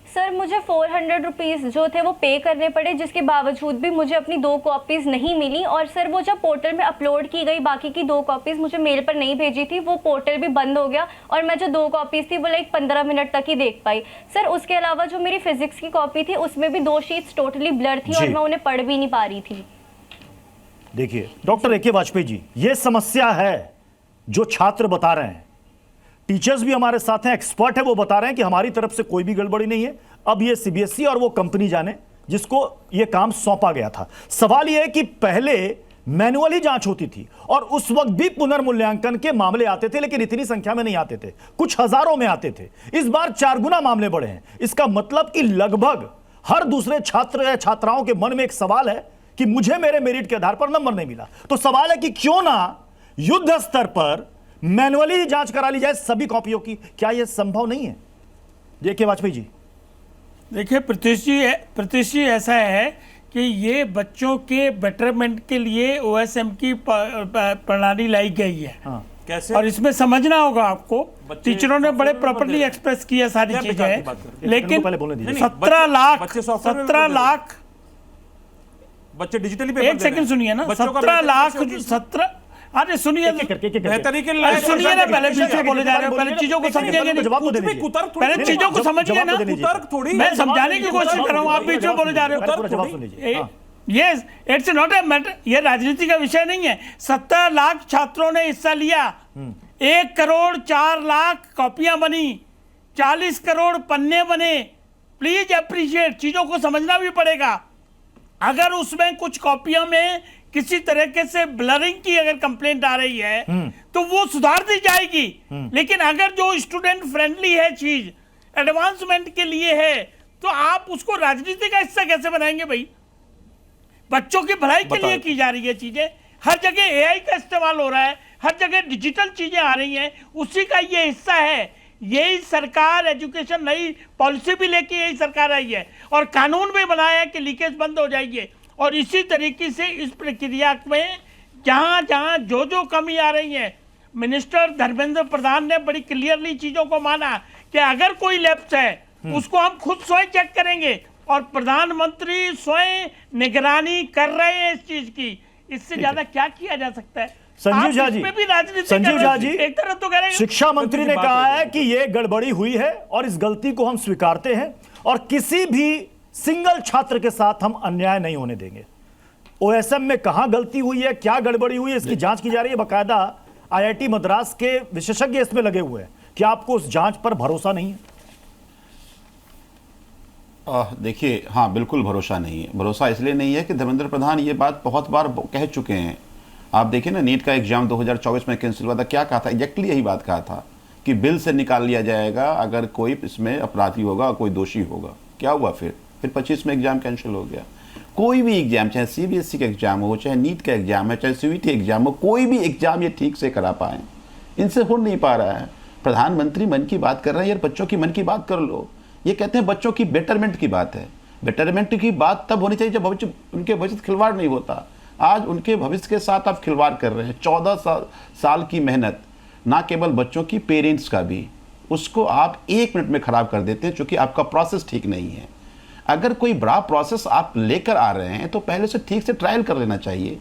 सर मुझे 400 रुपीज़ जो थे वो पे करने पड़े, जिसके बावजूद भी मुझे अपनी 2 कॉपीज़ नहीं मिली। और सर वो जब पोर्टल में अपलोड की गई बाकी की 2 कॉपीज़ मुझे मेल पर नहीं भेजी थी, वो पोर्टल भी बंद हो गया और मैं जो 2 कॉपीज़ थी वो 15 मिनट तक ही देख पाई। सर उसके अलावा जो मेरी फिजिक्स की कॉपी थी उसमें भी 2 शीट्स टोटली ब्लर थी और मैं उन्हें पढ़ भी नहीं पा रही थी। देखिए डॉक्टर AK वाजपेयी जी, ये समस्या है जो छात्र बता रहे हैं, टीचर्स भी हमारे साथ हैं, एक्सपर्ट है, वो बता रहे हैं कि हमारी तरफ से कोई भी गड़बड़ी नहीं है। अब ये CBSE और वो कंपनी जाने जिसको ये काम सौंपा गया था। सवाल ये है कि पहले मैनुअली जांच होती थी और उस वक्त भी पुनर्मूल्यांकन के मामले आते थे, लेकिन इतनी संख्या में नहीं आते थे, कुछ हजारों में आते थे। इस बार 4 गुना मामले बढ़े हैं। इसका मतलब कि लगभग हर दूसरे छात्र या छात्राओं के मन में एक सवाल है कि मुझे मेरे मेरिट के आधार पर नंबर नहीं मिला। तो सवाल है कि क्यों ना युद्ध स्तर पर मैनुअली जांच करा ली जाए सभी कॉपियों की। क्या यह संभव नहीं है? AK वाजपेयी जी। देखिए प्रतीश जी, ऐसा है कि ये बच्चों के बेटरमेंट के लिए OSM की प्रणाली लाई गई है। हाँ। कैसे? और इसमें समझना होगा आपको, टीचरों ने बड़े प्रॉपर्ली एक्सप्रेस किया सारी चीजें, लेकिन 17 लाख बच्चे डिजिटली, एक सेकंड सुनिए ना, 17 लाख, अरे सुनिए बेहतरी के लिए सुनिए ना, पहले पीछे बोले जा रहे हो, पहले चीजों को समझिए, पहले चीजों को समझिए ना, मैं समझाने की कोशिश कर रहा हूँ, आप बीच में बोले जा रहे हो। Yes, it's not a matter, ये राजनीति का विषय नहीं है। 17 लाख छात्रों ने हिस्सा लिया, 1 करोड़ 4 लाख कॉपियां बनी, 40 करोड़ पन्ने बने। प्लीज अप्रिशिएट, चीजों को समझना भी पड़ेगा। अगर उसमें कुछ कॉपियों में किसी तरीके से ब्लरिंग की अगर कंप्लेंट आ रही है तो वो सुधार दी जाएगी, लेकिन अगर जो स्टूडेंट फ्रेंडली है चीज, एडवांसमेंट के लिए है, तो आप उसको राजनीति का हिस्सा कैसे बनाएंगे भाई? बच्चों की भलाई के लिए की जा रही है चीजें, हर जगह AI का इस्तेमाल हो रहा है, हर जगह डिजिटल चीजें आ रही हैं, उसी का ये हिस्सा है। यही सरकार एजुकेशन नई पॉलिसी भी लेके यही सरकार आई है और कानून भी बनाया है कि लीकेज बंद हो जाएगी। और इसी तरीके से इस प्रक्रिया में जहां जहां जो जो कमी आ रही है, मिनिस्टर धर्मेंद्र प्रधान ने बड़ी क्लियरली चीजों को माना कि अगर कोई लैप्स है उसको हम खुद स्वयं चेक करेंगे, और प्रधानमंत्री स्वयं निगरानी कर रहे हैं इस चीज की। इससे ज्यादा क्या किया जा सकता है? संजीव झा जी, एक तरफ तो कह रहे हैं, शिक्षा मंत्री ने कहा है कि यह गड़बड़ी हुई है और इस गलती को हम स्वीकारते हैं और किसी भी सिंगल छात्र के साथ हम अन्याय नहीं होने देंगे। OSM में कहां गलती हुई है, क्या गड़बड़ी हुई है, इसकी जांच की जा रही है। बकायदा IIT मद्रास के विशेषज्ञ इसमें लगे हुए हैं। क्या आपको उस जांच पर भरोसा नहीं है? देखिए, हाँ बिल्कुल भरोसा नहीं है। भरोसा इसलिए नहीं है कि धर्मेंद्र प्रधान ये बात बहुत बार कह चुके हैं। आप देखिए ना, नीट का एग्जाम 2024 में कैंसिल हुआ था, क्या कहा था? एग्जैक्टली यही बात कहा था कि बिल से निकाल लिया जाएगा अगर कोई इसमें अपराधी होगा, कोई दोषी होगा। क्या हुआ फिर 25 में एग्जाम कैंसिल हो गया। कोई भी एग्जाम, चाहे CBSE का एग्जाम हो, चाहे नीट का एग्जाम है, चाहे CUET एग्जाम हो, कोई भी एग्जाम ये ठीक से करा पाए, इनसे हो नहीं पा रहा है। प्रधानमंत्री मन की बात कर रहे हैं, यार बच्चों की मन की बात कर लो। ये कहते हैं बच्चों की बेटरमेंट की बात है। बेटरमेंट की बात तब होनी चाहिए जब उनके भविष्य खिलवाड़ नहीं होता। आज उनके भविष्य के साथ आप खिलवाड़ कर रहे हैं। 14 साल की मेहनत, ना केवल बच्चों की, पेरेंट्स का भी, उसको आप 1 मिनट में ख़राब कर देते हैं, क्योंकि आपका प्रोसेस ठीक नहीं है। अगर कोई बड़ा प्रोसेस आप लेकर आ रहे हैं तो पहले से ठीक से ट्रायल कर लेना चाहिए,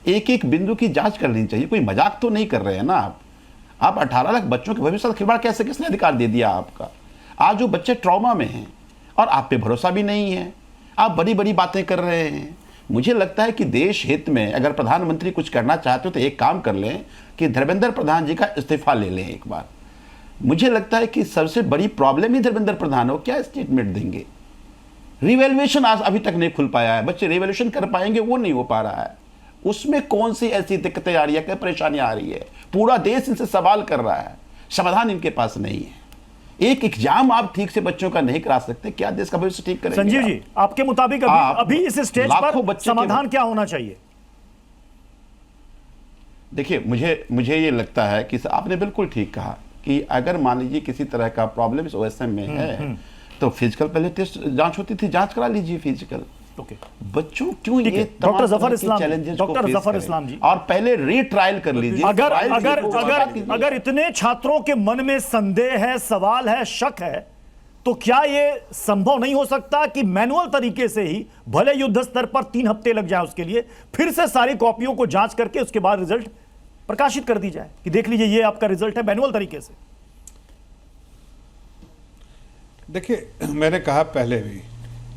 एक एक बिंदु की जांच कर लेनी चाहिए। कोई मजाक तो नहीं कर रहे हैं ना आप 18 लाख बच्चों के भविष्य से खिलवाड़ कैसे, किसने अधिकार दे दिया आपका? आज जो बच्चे ट्रॉमा में हैं और आप पे भरोसा भी नहीं है, आप बड़ी बड़ी बातें कर रहे हैं। मुझे लगता है कि देश हित में अगर प्रधानमंत्री कुछ करना चाहते हो तो एक काम कर लें कि धर्मेंद्र प्रधान जी का इस्तीफा ले लें एक बार। मुझे लगता है कि सबसे बड़ी प्रॉब्लम ही धर्मेंद्र प्रधान हो। क्या स्टेटमेंट देंगे? रिवैल्यूएशन आज अभी तक नहीं खुल पाया है, बच्चे रिवैल्यूएशन कर पाएंगे वो नहीं हो पा रहा है। उसमें कौन सी ऐसी दिक्कतें आ रही है, क्या परेशानियां आ रही है? पूरा देश इनसे सवाल कर रहा है, समाधान इनके पास नहीं है। एक एग्जाम आप ठीक से बच्चों का नहीं करा सकते, क्या देश का भविष्य ठीक करेंगे? संजीव जी, आपके मुताबिक अभी इस स्टेज पर समाधान क्या होना चाहिए? देखिए, मुझे ये लगता है कि आपने बिल्कुल ठीक कहा कि अगर मान लीजिए किसी तरह का प्रॉब्लम इस ओएसएम में है तो फिजिकल पहले टेस्ट जांच होती थी, जांच करा लीजिए फिजिकल। बच्चों क्यों ये doctor Zafar Islam, challenges doctor Zafar Islam जी, और पहले रीट्रायल कर लीजिए। अगर इतने छात्रों के मन में संदेह है, सवाल है, शक है, तो क्या ये संभव नहीं हो सकता कि मैनुअल तरीके से ही, भले युद्ध स्तर पर 3 हफ्ते लग जाए उसके लिए, फिर से सारी कॉपियों को जांच करके उसके बाद रिजल्ट प्रकाशित कर दी जाए कि देख लीजिए ये आपका रिजल्ट है, मैनुअल तरीके से? देखिए, मैंने कहा पहले भी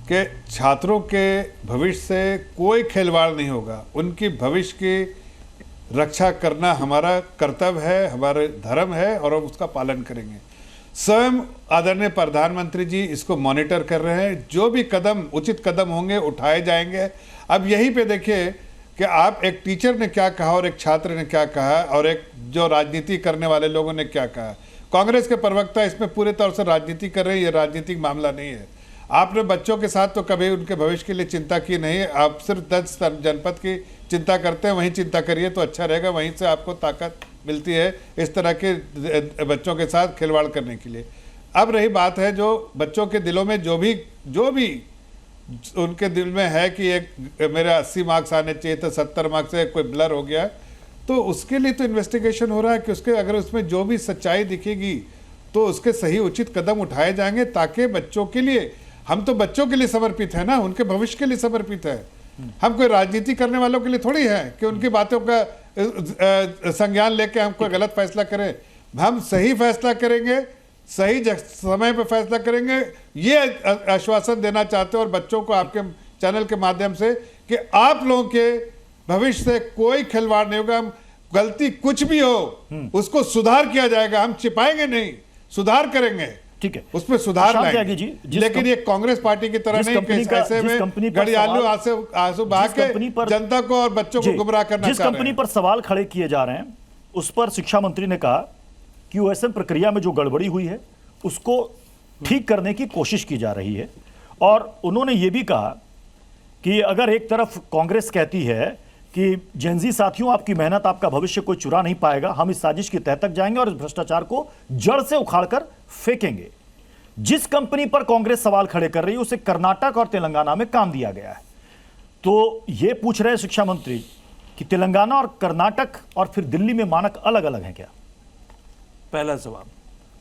कि छात्रों के भविष्य से कोई खिलवाड़ नहीं होगा। उनकी भविष्य की रक्षा करना हमारा कर्तव्य है, हमारे धर्म है और हम उसका पालन करेंगे। स्वयं आदरणीय प्रधानमंत्री जी इसको मॉनिटर कर रहे हैं, जो भी कदम उचित कदम होंगे उठाए जाएंगे। अब यहीं पे देखिए कि आप, एक टीचर ने क्या कहा और एक छात्र ने क्या कहा और एक जो राजनीति करने वाले लोगों ने क्या कहा। कांग्रेस के प्रवक्ता इसमें पूरे तौर से राजनीति कर रहे हैं, ये राजनीतिक मामला नहीं है। आपने बच्चों के साथ तो कभी उनके भविष्य के लिए चिंता की नहीं, आप सिर्फ 10 जनपद की चिंता करते हैं, वहीं चिंता करिए तो अच्छा रहेगा, वहीं से आपको ताकत मिलती है इस तरह के बच्चों के साथ खिलवाड़ करने के लिए। अब रही बात है जो बच्चों के दिलों में जो भी उनके दिल में है कि एक मेरे 80 मार्क्स आने चाहिए तो 70 मार्क्स से कोई ब्लर हो गया, तो उसके लिए तो इन्वेस्टिगेशन हो रहा है कि उसके अगर उसमें जो भी सच्चाई दिखेगी तो उसके सही उचित कदम उठाए जाएंगे, ताकि बच्चों के लिए, हम तो बच्चों के लिए समर्पित है ना, उनके भविष्य के लिए समर्पित है। हम कोई राजनीति करने वालों के लिए थोड़ी है कि उनकी बातों का संज्ञान लेके हम कोई गलत फैसला करें। हम सही फैसला करेंगे, सही समय पर फैसला करेंगे, ये आश्वासन देना चाहते हैं। और बच्चों को आपके चैनल के माध्यम से कि आप लोगों के भविष्य से कोई खिलवाड़ नहीं होगा। हम गलती कुछ भी हो उसको सुधार किया जाएगा, हम छिपाएंगे नहीं, सुधार करेंगे, ठीक है, उसमें सुधार लाएंगे। लेकिन ये कांग्रेस पार्टी की तरह नहीं कि ऐसे में घड़ियालू आंसू बहा के जनता को और बच्चों को गुमराह करना चाह रहे हैं। जिस कंपनी पर सवाल खड़े किए जा रहे हैं उस पर शिक्षा मंत्री ने कहा कि ओएसएम प्रक्रिया में जो गड़बड़ी हुई है उसको ठीक करने की कोशिश की जा रही है। और उन्होंने ये भी कहा कि अगर एक तरफ कांग्रेस कहती है कि जेनजी साथियों, आपकी मेहनत, आपका भविष्य कोई चुरा नहीं पाएगा, हम इस साजिश की तह तक जाएंगे और इस भ्रष्टाचार को जड़ से उखाड़कर फेंकेंगे। जिस कंपनी पर कांग्रेस सवाल खड़े कर रही है उसे कर्नाटक और तेलंगाना में काम दिया गया है। तो यह पूछ रहे शिक्षा मंत्री कि तेलंगाना और कर्नाटक और फिर दिल्ली में मानक अलग अलग हैं क्या? पहला जवाब,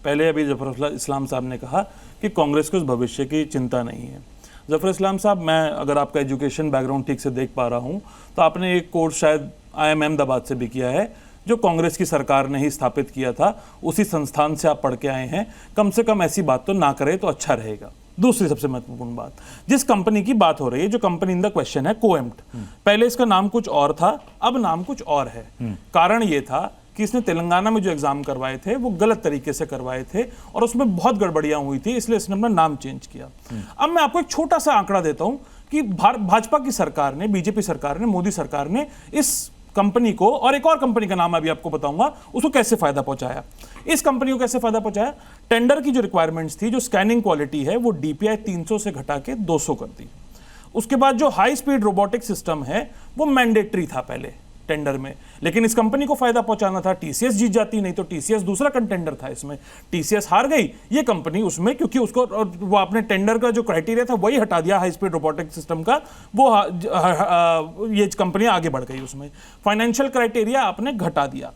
पहले अभी जफर इस्लाम साहब ने कहा कि कांग्रेस को उस भविष्य की चिंता नहीं है। जफर इस्लाम साहब, मैं अगर आपका एजुकेशन बैकग्राउंड ठीक से देख पा रहा हूं तो आपने एक कोर्स शायद IIM अहमदाबाद से भी किया है, जो कांग्रेस की सरकार ने ही स्थापित किया था, उसी संस्थान से आप पढ़ के आए हैं। कम से कम ऐसी बात तो ना करें तो अच्छा रहेगा। दूसरी सबसे महत्वपूर्ण बात, जिस कंपनी की बात हो रही है, जो कंपनी इन द क्वेश्चन है कोएम्प्ट, पहले इसका नाम कुछ और था, अब नाम कुछ और है। कारण ये था कि इसने तेलंगाना में जो एग्जाम करवाए थे वो गलत तरीके से करवाए थे और उसमें बहुत गड़बड़ियां हुई थी, इसलिए इसने अपना नाम चेंज किया। अब मैं आपको एक छोटा सा आंकड़ा देता हूं कि भाजपा की सरकार ने, बीजेपी सरकार ने, मोदी सरकार ने इस कंपनी को, और एक और कंपनी का नाम अभी आपको बताऊंगा, उसको कैसे फायदा पहुंचाया। इस कंपनी को कैसे फायदा पहुंचाया? टेंडर की जो रिक्वायरमेंट्स थी, जो स्कैनिंग क्वालिटी है, वो DPI 300 से घटा के 200 कर दी। उसके बाद जो हाई स्पीड रोबोटिक सिस्टम है वो मैंडेटरी था पहले, टेंडर में, लेकिन इस कंपनी को फायदा पहुंचाना था। टीसीएस जीत जाती, नहीं तो टीसीएस दूसरा कंटेंडर था इसमें, टीसीएस हार गई, ये कंपनी उसमें, क्योंकि उसको वो आपने टेंडर का जो क्राइटेरिया था वही हटा दिया हाई स्पीड रोबोटिक सिस्टम का, वो ये कंपनी आगे बढ़ गई उसमें। फाइनेंशियल क्राइटेरिया आपने घटा दिया,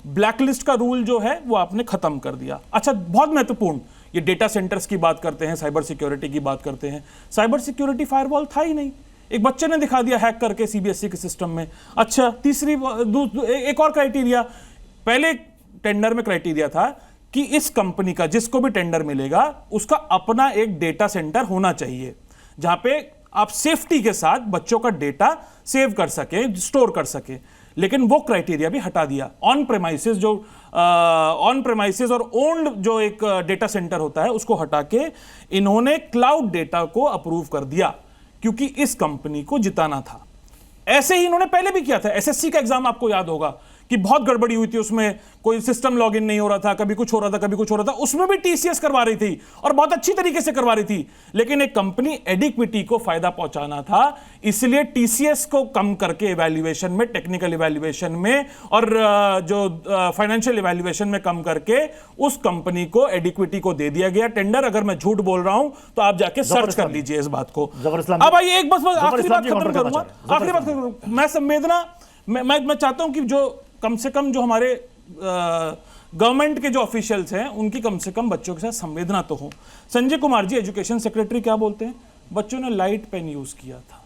ब्लैकलिस्ट का रूल जो है वो आपने खत्म कर दिया। अच्छा, बहुत महत्वपूर्ण, ये डेटा सेंटर्स की बात करते हैं, साइबर सिक्योरिटी की बात करते हैं, साइबर सिक्योरिटी फायरवॉल था ही नहीं, एक बच्चे ने दिखा दिया हैक करके सीबीएसई के सिस्टम में। अच्छा, तीसरी एक और क्राइटेरिया, पहले टेंडर में क्राइटेरिया था कि इस कंपनी का जिसको भी टेंडर मिलेगा उसका अपना एक डेटा सेंटर होना चाहिए जहां पे आप सेफ्टी के साथ बच्चों का डेटा सेव कर सके, स्टोर कर सके, लेकिन वो क्राइटेरिया भी हटा दिया। ऑन प्रेमाइसेस और ओन्ड जो एक डेटा सेंटर होता है उसको हटा के इन्होंने क्लाउड डेटा को अप्रूव कर दिया, क्योंकि इस कंपनी को जिताना था। ऐसे ही इन्होंने पहले भी किया था। एसएससी का एग्जाम आपको याद होगा कि बहुत गड़बड़ी हुई थी, उसमें कोई सिस्टम लॉगिन नहीं हो रहा था, कभी कुछ हो रहा था, कभी कुछ हो रहा था, उसमें भी टीसीएस करवा रही थी और बहुत अच्छी तरीके से करवा रही थी, लेकिन एक कंपनी एडिक्विटी को फायदा पहुंचाना था, इसलिए टीसीएस को कम करके इवैल्यूएशन में, टेक्निकल इवैल्यूएशन में और जो फाइनेंशियल इवैल्यूएशन में कम करके उस कंपनी को एडिक्विटी को दे दिया गया टेंडर। अगर मैं झूठ बोल रहा हूं तो आप जाके सर्च कर लीजिए इस बात को। अब आइए एक बस आखिरी बात खत्म करूंगा, आखिरी बात करूंगा। मैं संवेदना, मैं चाहता हूं कि जो कम से कम जो हमारे गवर्नमेंट के जो ऑफिशियल्स हैं उनकी कम से कम बच्चों के साथ संवेदना तो हो। संजय कुमार जी एजुकेशन सेक्रेटरी क्या बोलते हैं? बच्चों ने लाइट पेन यूज किया था।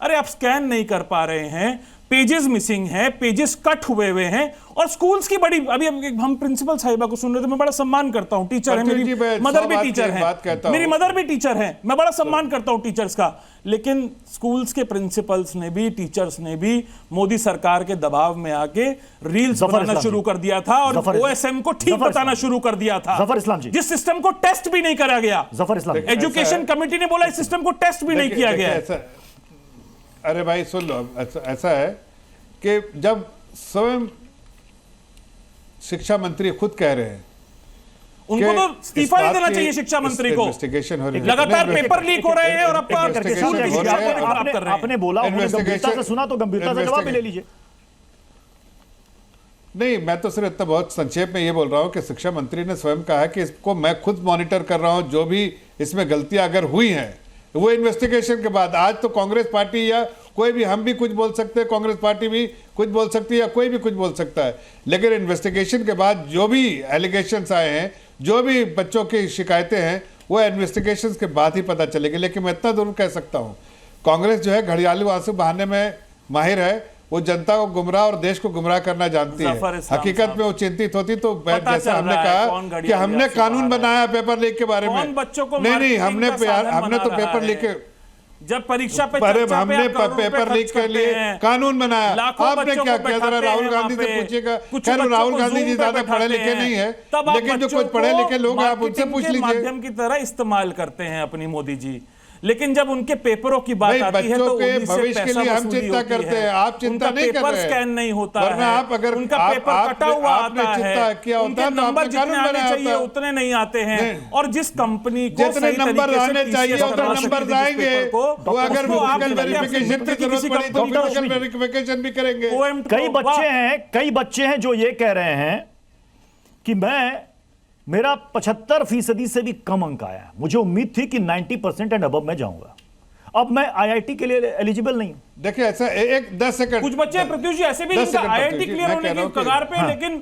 अरे आप स्कैन नहीं कर पा रहे हैं, पेजेस मिसिंग हैं, पेजेस कट हुए हुए हैं, और स्कूल्स की बड़ी, अभी हम प्रिंसिपल साहिबा को सुन रहे थे, मैं बड़ा सम्मान करता हूं, टीचर है, मेरी मदर भी टीचर है, मेरी मदर भी टीचर है, मैं बड़ा सम्मान करता हूं टीचर्स का, लेकिन स्कूल्स के प्रिंसिपल्स ने भी, टीचर्स ने भी मोदी सरकार के दबाव में आके रील्स बनाना शुरू कर दिया था और ओएसएम को ठीक बताना शुरू कर दिया था, जिस सिस्टम को टेस्ट भी नहीं करा गया। एजुकेशन कमेटी ने बोला इस सिस्टम को टेस्ट भी नहीं किया गया। अरे भाई सुन लो, ऐसा है कि जब स्वयं शिक्षा मंत्री खुद कह रहे हैं, उनको तो इस्तीफा ही देना चाहिए शिक्षा मंत्री को। इन्वेस्टिगेशन हो रही है, लगातार पेपर लीक हो रहे हैं और आपने बोला, गंभीरता से सुना तो गंभीरता से जवाब भी ले लीजिए। नहीं, मैं तो सिर्फ इतना बहुत संक्षेप में ये बोल रहा हूं कि शिक्षा मंत्री ने स्वयं कहा कि इसको मैं खुद मॉनिटर कर रहा हूं, जो भी इसमें गलतियां अगर हुई हैं वो इन्वेस्टिगेशन के बाद। आज तो कांग्रेस पार्टी या कोई भी, हम भी कुछ बोल सकते हैं, कांग्रेस पार्टी भी कुछ बोल सकती है या कोई भी कुछ बोल सकता है, लेकिन इन्वेस्टिगेशन के बाद जो भी एलिगेशंस आए हैं, जो भी बच्चों की शिकायतें हैं, वो इन्वेस्टिगेशन के बाद ही पता चलेगी। लेकिन मैं इतना जरूर कह सकता हूँ, कांग्रेस जो है घड़ियालू आंसू बहाने में माहिर है, वो जनता को गुमराह और देश को गुमराह करना जानती है। हकीकत में वो चिंतित होती तो जैसे हमने कहा कि हमने कानून बनाया पेपर लीक के बारे में, बच्चों को नहीं हमने तो पेपर लीक के, जब परीक्षा पे हमने पेपर लीक के लिए कानून बनाया। आपने क्या किया? जरा राहुल गांधी से पूछिएगा। खैर राहुल गांधी जी ज्यादा पढ़े लिखे नहीं है, लेकिन जो कुछ पढ़े लिखे लोग हैं आप उनसे पूछ लीजिए। माध्यम की तरह इस्तेमाल करते हैं अपनी मोदी जी, लेकिन जब उनके पेपरों की बात आती है तो भविष्य के लिए हम चिंता करते हैं, आप चिंता नहीं कर रहे हैं। स्कैन नहीं होता है, आप अगर उनका पेपर कटा हुआ आता है, उनके नंबर जितने आने चाहिए उतने नहीं आते हैं, और जिस कंपनी को जितने नंबर आने चाहिए उतने नंबर आएंगे, वो अगर फिजिकल वेरिफिकेशन की जरूरत पड़ी तो फिजिकल वेरिफिकेशन भी करेंगे। कई बच्चे हैं जो ये कह रहे हैं कि मेरा 75% से भी कम अंक आया, मुझे उम्मीद थी कि 90% एंड अबव मैं जाऊंगा, अब मैं आईआईटी के लिए एलिजिबल नहीं। देखिए ऐसा एक 10 सेकंड, कुछ बच्चे प्रत्युष जी ऐसे भी आईआईटी क्लियर होने की कगार पे, लेकिन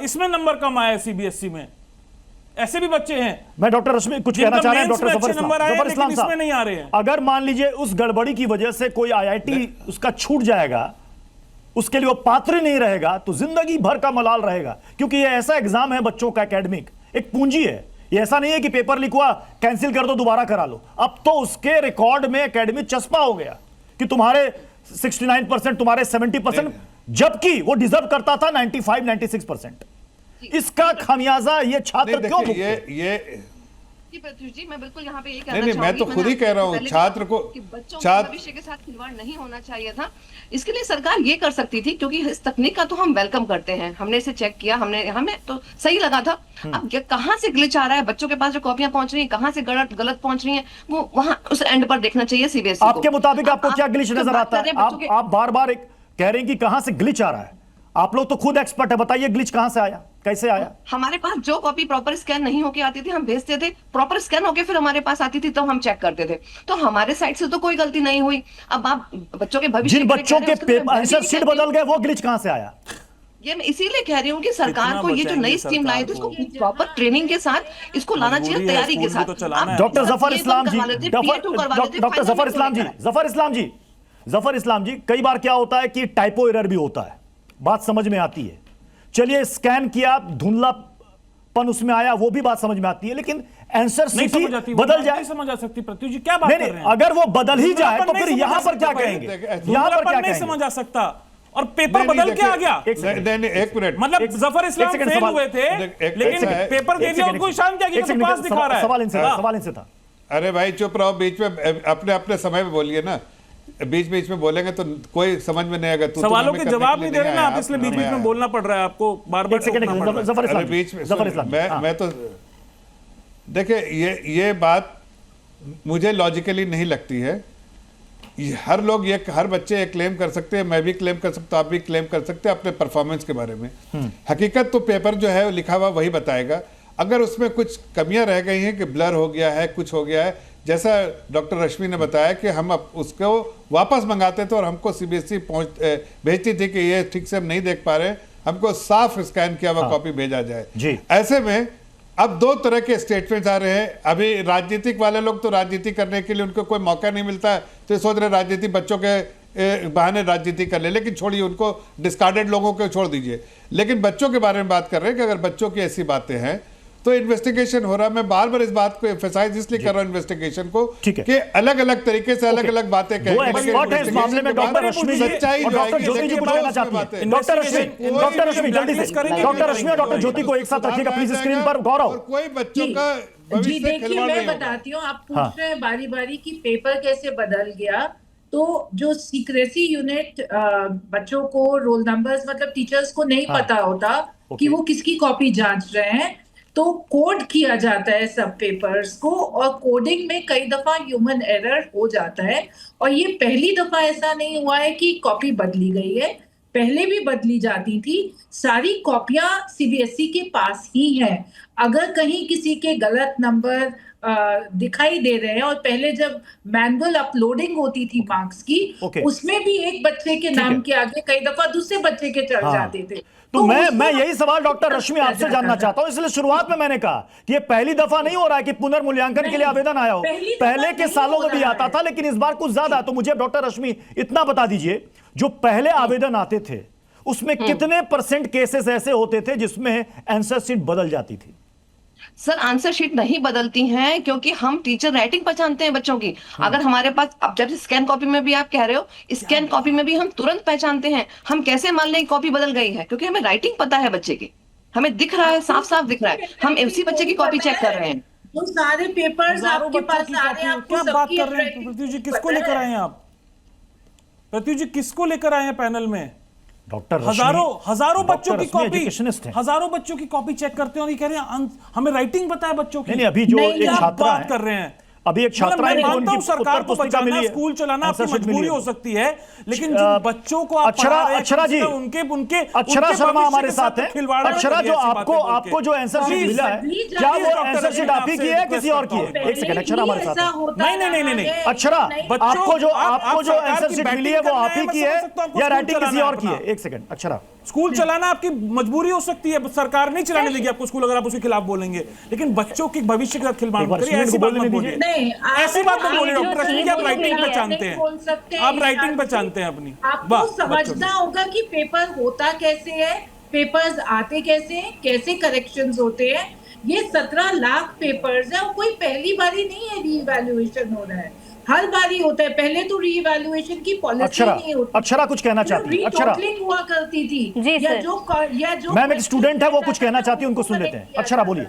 इसमें नंबर कम आया सीबीएसई में, ऐसे भी बच्चे हैं। मैं डॉक्टर रश्मि कुछ कहना चाह रहे हैं, डॉक्टर जफर इस्लाम साहब, इसमें नहीं आ रहे हैं। अगर मान लीजिए उस गड़बड़ी की वजह से कोई आईआईटी उसका छूट जाएगा, उसके लिए वो पात्र नहीं रहेगा, तो जिंदगी भर का मलाल रहेगा, क्योंकि ये ऐसा एग्जाम है बच्चों का, एकेडमिक एक पूंजी है। ये ऐसा नहीं है कि पेपर लिख हुआ कैंसिल कर दो दोबारा करा लो, अब तो उसके रिकॉर्ड में एकेडमिक चस्पा हो गया कि तुम्हारे 69%, तुम्हारे 70%, जबकि वो डिजर्व करता था 95-96%। इसका खामियाजा ये छात्र क्यों भुगते? प्रत्युष जी, मैं बिल्कुल यहाँ पे ये नहीं, मैं तो खुद ही कह रहा हूँ, छात्र को बच्चों के भविष्य के साथ खिलवाड़ नहीं होना चाहिए था। इसके लिए सरकार ये कर सकती थी, क्योंकि इस तकनीक का तो हम वेलकम करते हैं, हमने इसे चेक किया, हमें तो सही लगा था। अब कहाँ से ग्लिच आ रहा है, बच्चों के पास जो कॉपियां पहुंच रही हैं कहाँ से गलत पहुंच रही हैं, वो वहां उस एंड पर देखना चाहिए सीबीएसई को। आपके मुताबिक आपको क्या ग्लिच नजर आता है? आप बार बार एक कह रहे हैं कि कहां से ग्लिच आ रहा है। आप लोग तो खुद एक्सपर्ट है, बताइए ग्लिच कहां से आया, कैसे आया? हमारे पास जो कॉपी प्रॉपर स्कैन नहीं होके आती थी हम भेजते थे, प्रॉपर स्कैन होके फिर हमारे पास आती थी तो हम चेक करते थे। तो हमारे साइड से तो कोई गलती नहीं हुई। अब आप बच्चों के भविष्य जिन बच्चों के आंसर शीट बदल गए वो ग्लिच कहां से आया? ये मैं इसीलिए कह रही हूँ कि सरकार को ये जो नई स्कीम लाई थी उसको प्रॉपर ट्रेनिंग के साथ इसको लाना चाहिए, तैयारी के साथ। डॉक्टर जफर इस्लाम जी, डॉक्टर जफर इस्लाम जी, कई बार क्या होता है कि टाइपो एरर भी होता है, बात समझ में आती है। चलिए स्कैन किया, धुंधलापन उसमें आया, वो भी बात समझ में आती है, लेकिन आंसर शीट बदल जाए, समझ आ सकती। प्रत्युष जी क्या बात कर रहे हैं? अगर वो बदल ही जाए तो फिर यहां पर क्या कहेंगे? यहां पर क्या नहीं समझ आ सकता। और पेपर बदल के आ गया। नहीं, एक मिनट, मतलब जफर इस्लाम फेल हुए थे, लेकिन पेपर दे दिया उनको, शाम क्या किया, पास दिखा रहा है। सवाल इनसे था। अरे भाई चुप रहो, बीच में अपने अपने समय में बोलिए ना, बीच में बोलेंगे तो कोई समझ में नहीं आएगा। सवालों के जवाब नहीं दे रहे ना आप, इसलिए बीच में बोलना पड़ रहा है आपको, बार-बार बीच में। मैं तो देखिए ये बात मुझे लॉजिकली नहीं लगती है। हर लोग ये, हर बच्चे ये क्लेम कर सकते हैं, मैं भी क्लेम कर सकता हूं, आप भी क्लेम कर सकते हैं अपने परफॉर्मेंस के बारे में। हकीकत तो पेपर जो है लिखा हुआ वही बताएगा। अगर उसमें कुछ कमियां रह गई हैं कि ब्लर हो गया है, कुछ हो गया है, जैसा डॉक्टर रश्मि ने बताया कि हम उसको वापस मंगाते थे और हमको सीबीएसई भेजती थी कि ये ठीक से हम नहीं देख पा रहे, हमको साफ स्कैन किया हुआ कॉपी भेजा जाए। ऐसे में अब दो तरह के स्टेटमेंट्स आ रहे हैं। अभी राजनीतिक वाले लोग तो राजनीति करने के लिए उनको कोई मौका नहीं मिलता है, तो ये सोच रहे राजनीति बच्चों के बहाने राजनीति कर ले, लेकिन छोड़िए उनको, डिस्कार्डेड लोगों को छोड़ दीजिए। लेकिन बच्चों के बारे में बात कर रहे हैं कि अगर बच्चों की ऐसी बातें हैं तो इन्वेस्टिगेशन हो रहा है। मैं बार बार इस बात को एम्फसाइज इसलिए कर रहा हूं इन्वेस्टिगेशन को कि अलग अलग तरीके से अलग अलग बातें कहेंगे। इस मामले में डॉक्टर रश्मि सच्चाई और डॉक्टर ज्योति जी को कहना चाहती है। डॉक्टर रश्मि जल्दी से, डॉक्टर रश्मि और डॉक्टर ज्योति को एक साथ रखिएगा प्लीज स्क्रीन पर। गौरव, कोई बच्चों का जी देखिए, मैं बताती हूँ, आप पूछ रहे हैं बारी बारी कि पेपर कैसे बदल गया। तो जो सीक्रेसी यूनिट बच्चों को रोल नंबर्स, मतलब टीचर्स को नहीं पता होता कि वो किसकी कॉपी जांच रहे हैं, तो कोड किया जाता है सब पेपर्स को, और कोडिंग में कई दफा ह्यूमन एरर हो जाता है। और ये पहली दफा ऐसा नहीं हुआ है कि कॉपी बदली गई है, पहले भी बदली जाती थी। सारी कॉपियां सीबीएसई के पास ही हैं। अगर कहीं किसी के गलत नंबर दिखाई दे रहे हैं, और पहले जब मैनुअल अपलोडिंग होती थी मार्क्स की, उसमें भी एक बच्चे के नाम के आगे कई दफा दूसरे बच्चे के चढ़ जाते थे। तो मैं यही सवाल डॉक्टर रश्मि आपसे जानना चाहता हूं, इसलिए शुरुआत में मैंने कहा कि ये पहली दफा नहीं हो रहा है कि पुनर्मूल्यांकन के लिए आवेदन आया हो, पहले के सालों में भी आता था, लेकिन इस बार कुछ ज्यादा। तो मुझे डॉक्टर रश्मि इतना बता दीजिए, जो पहले आवेदन आते थे उसमें कितने % केसेस ऐसे होते थे जिसमें आंसर शीट बदल जाती थी? सर आंसर शीट नहीं बदलती हैं, क्योंकि हम टीचर राइटिंग पहचानते हैं बच्चों की। अगर हमारे पास, अब जब स्कैन कॉपी में भी आप कह रहे हो, स्कैन कॉपी में भी हम तुरंत पहचानते हैं। हम कैसे मान लें कॉपी बदल गई है? क्योंकि हमें राइटिंग पता है बच्चे की, हमें दिख रहा है, साफ साफ दिख रहा है। हम उसी बच्चे की कॉपी चेक कर रहे हैं। तो सारे पेपर्स आपके पास आ रहे हैं, क्या बात कर रहे हैं? प्रत्युष जी किसको लेकर आए हैं आप? प्रत्युष जी किसको लेकर आए हैं पैनल में? डॉक्टर हजारों बच्चों की कॉपी, हजारों बच्चों की कॉपी चेक करते हैं और ये कह रहे हैं हमें राइटिंग पता है बच्चों की। नहीं, अभी जो एक छात्रा बात कर रहे हैं, अभी एक छात्रा है, मानता हूं सरकार को बचाना, स्कूल चलाना आपकी मजबूरी हो सकती है, लेकिन जिन बच्चों को आप अक्षरा जी, उनके अक्षरा शर्मा हमारे साथ हैं। अक्षरा, जो आपको जो आंसर शीट मिला है, क्या वो आंसर शीट आप ही की है किसी और की है? एक सेकंड, अक्षरा हमारे साथ है। नहीं, अक्षरा, आपको जो आंसर शीट मिली है वो आप ही की है या राइटिंग किसी और की है? एक सेकंड, अक्षरा, स्कूल चलाना आपकी मजबूरी हो सकती है, सरकार नहीं चलाने देगी आपको स्कूल अगर आप उसके खिलाफ बोलेंगे, लेकिन बच्चों के भविष्य के साथ खिलवाड़ करिए, ऐसी बात मत बोलिए। ऐसी बात मत बोलिए डॉक्टर रश्मि कि आप राइटिंग पे जानते हैं, आप राइटिंग पे जानते हैं अपनी। आपको समझना होगा कि पेपर होता कैसे है, पेपर्स आते कैसे हैं, कैसे करेक्शंस होते हैं। ये 17 लाख पेपर्स है और कोई पहली बारी नहीं है रीइवैल्यूएशन हो रहा है, हर बारी होता है। पहले तो रीइवैल्यूएशन की पॉलिसी नहीं होती। अक्षरा कुछ कहना चाहती है? अक्षरा हुआ करती थी, या जो मैम एक स्टूडेंट है वो कुछ कहना चाहती है, उनको सुन लेते हैं। अक्षरा बोलिए।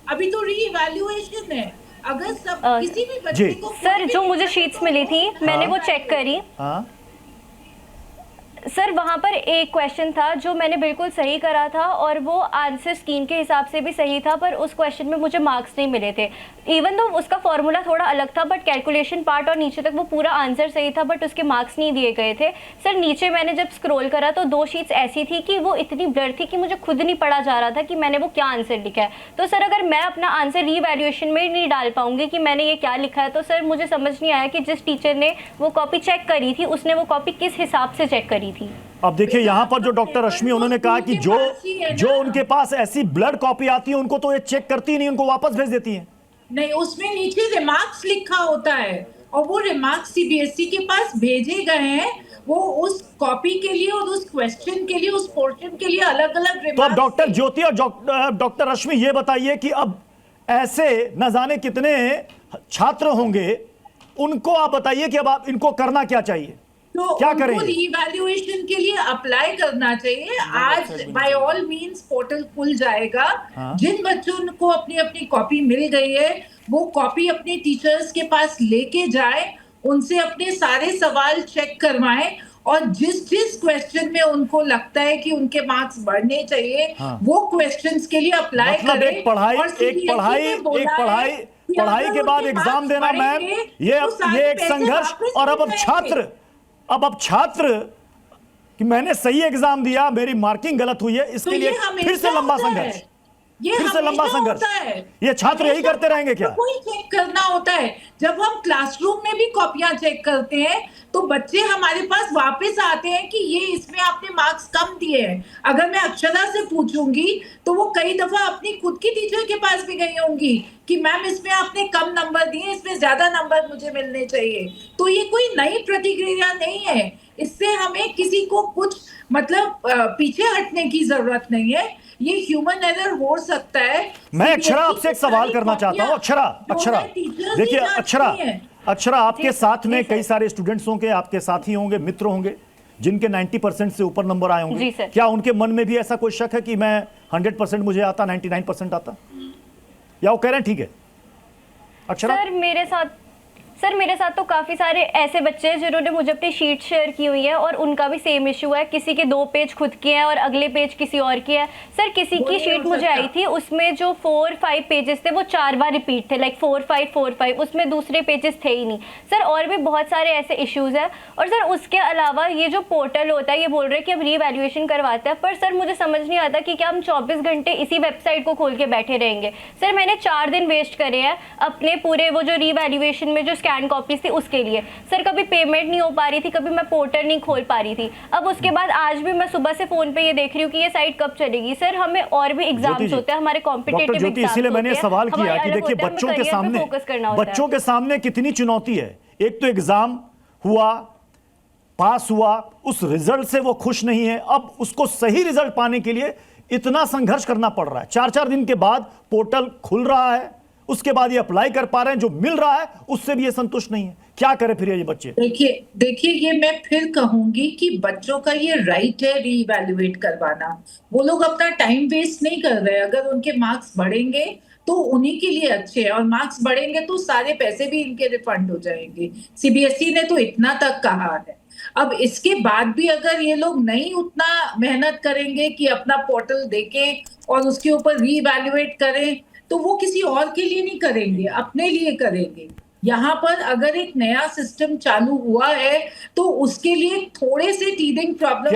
अभी तो रीइवैल्यूएशन है, अगर सब किसी भी बच्चे को। सर जो मुझे शीट्स मिली थी मैंने वो चेक करी। सर वहाँ पर एक क्वेश्चन था जो मैंने बिल्कुल सही करा था और वो आंसर स्कीम के हिसाब से भी सही था, पर उस क्वेश्चन में मुझे मार्क्स नहीं मिले थे। इवन तो उसका फॉर्मूला थोड़ा अलग था, बट कैलकुलेशन पार्ट और नीचे तक वो पूरा आंसर सही था, बट उसके मार्क्स नहीं दिए गए थे। सर नीचे मैंने जब स्क्रॉल करा तो 2 शीट्स ऐसी थी कि वो इतनी ब्लर थी कि मुझे खुद नहीं पढ़ा जा रहा था कि मैंने वो क्या आंसर लिखा है। तो सर अगर मैं अपना आंसर रीवैल्यूएशन में नहीं डाल पाऊंगी कि मैंने ये क्या लिखा है, तो सर मुझे समझ नहीं आया कि जिस टीचर ने वो कॉपी चेक करी थी उसने वो कॉपी किस हिसाब से चेक करी थी। अब देखिए यहाँ पर जो डॉक्टर रश्मि उन्होंने कहा कि जो उनके पास ऐसी ब्लड कॉपी आती है उनको तो ये चेक करती नहीं, उनको वापस भेज देती है। नहीं, उसमें नीचे रिमार्क्स लिखा होता है और वो रिमार्क्स सीबीएसई के पास भेजे गए हैं। वो उस कॉपी के लिए और उस क्वेश्चन के लिए, उस पोर्शन के लिए अलग अलग। तो अब डॉक्टर ज्योति और डॉक्टर रश्मि ये बताइए कि अब ऐसे न जाने कितने छात्र होंगे, उनको आप बताइए कि अब आप इनको करना क्या चाहिए, तो क्या करेंगे? रिवैल्यूएशन के लिए अप्लाई करना चाहिए। आज बाय ऑल मींस पोर्टल खुल जाएगा। जिन बच्चों को अपनी अपनी कॉपी मिल गई है वो कॉपी अपने टीचर्स के पास लेके जाए, उनसे अपने सारे सवाल चेक करवाएं और जिस जिस क्वेश्चन में उनको लगता है कि उनके मार्क्स बढ़ने चाहिए वो क्वेश्चंस के लिए अप्लाई करें। एक पढ़ाई के बाद एग्जाम देना मैम, ये एक संघर्ष। और अब छात्र कि मैंने सही एग्जाम दिया, मेरी मार्किंग गलत हुई है, इसके लिए फिर से लंबा संघर्ष, ये छात्र यही करते रहेंगे क्या? कोई चेक करना होता है। जब हम क्लासरूम में भी कॉपियां चेक करते हैं तो बच्चे हमारे पास वापस आते हैं कि ये इसमें आपने मार्क्स कम दिए हैं। अगर मैं अक्षरा से पूछूंगी तो वो कई दफा अपनी खुद की टीचर के पास भी गई होंगी कि मैम इसमें आपने कम नंबर दिए, इसमें ज्यादा नंबर मुझे मिलने चाहिए। तो ये कोई नई प्रतिक्रिया नहीं है, इससे हमें किसी को कुछ मतलब पीछे हटने की जरूरत नहीं है। ये ह्यूमन एरर हो सकता है। मैं अक्षरा आपसे एक सवाल करना चाहता हूं। अक्षरा देखिए, अक्षरा आपके साथ में कई सारे स्टूडेंट्स होंगे, आपके साथी होंगे, मित्र होंगे जिनके 90% से ऊपर नंबर आए होंगे। क्या उनके मन में भी ऐसा कोई शक है कि मैं 100% मुझे आता, 99% आता, या वो कह रहे हैं ठीक है? अक्षरा सर मेरे साथ तो काफ़ी सारे ऐसे बच्चे हैं जिन्होंने मुझे अपनी शीट शेयर की हुई है और उनका भी सेम इशू है। किसी के 2 पेज खुद के हैं और अगले पेज किसी और की है। सर किसी की शीट मुझे आई थी, उसमें जो 4-5 पेजेस थे वो 4 बार रिपीट थे, लाइक 4-5, उसमें दूसरे पेजेस थे ही नहीं। सर और भी बहुत सारे ऐसे इश्यूज़ हैं। और सर उसके अलावा ये जो पोर्टल होता है, ये बोल रहे हैं कि हम रीवैल्यूएशन करवाते हैं, पर सर मुझे समझ नहीं आता कि क्या हम 24 घंटे इसी वेबसाइट को खोल के बैठे रहेंगे। सर मैंने 4 दिन वेस्ट करे हैं अपने पूरे वो जो रीवैल्यूएशन में जो स्कैन कॉपीज थी उसके लिए। सर कभी पेमेंट नहीं हो पा रही थी, कभी मैं पोर्टल नहीं खोल पा रही थी। अब उसके बाद आज भी मैं सुबह से फोन पे ये देख रही हूँ कि ये साइट कब चलेगी। सर हमें और भी एग्जाम्स होते हैं, हमारे कॉम्पिटिटिव एग्जाम्स होते हैं। इसीलिए मैंने सवाल किया कि देखिए बच्चों के सामने कितनी चुनौती है। एक तो एग्जाम हुआ, पास हुआ, उस रिजल्ट से वो खुश नहीं है, अब उसको सही रिजल्ट पाने के लिए इतना संघर्ष करना पड़ रहा है। 4-4 दिन के बाद पोर्टल खुल रहा है, उसके बाद ये अप्लाई कर पा रहे हैं, जो मिल रहा है उससे भी ये संतुष्ट नहीं है। क्या करें फिर ये बच्चे? देखिए ये मैं फिर कहूंगी कि बच्चों का ये राइट है रीइवैल्यूएट करवाना। वो लोग अपना टाइम वेस्ट नहीं कर रहे। अगर उनके मार्क्स बढ़ेंगे तो उन्हीं के लिए अच्छे हैं, और मार्क्स बढ़ेंगे तो सारे पैसे भी इनके रिफंड हो जाएंगे। सीबीएसई ने तो इतना तक कहा है। अब इसके बाद भी अगर ये लोग नहीं उतना मेहनत करेंगे कि अपना पोर्टल देखें और उसके ऊपर रीइवैल्यूएट करें, तो वो किसी और के लिए नहीं करेंगे, अपने लिए करेंगे। यहाँ पर अगर एक नया सिस्टम चालू हुआ है तो उसके लिए थोड़े से टीदिंग प्रॉब्लम।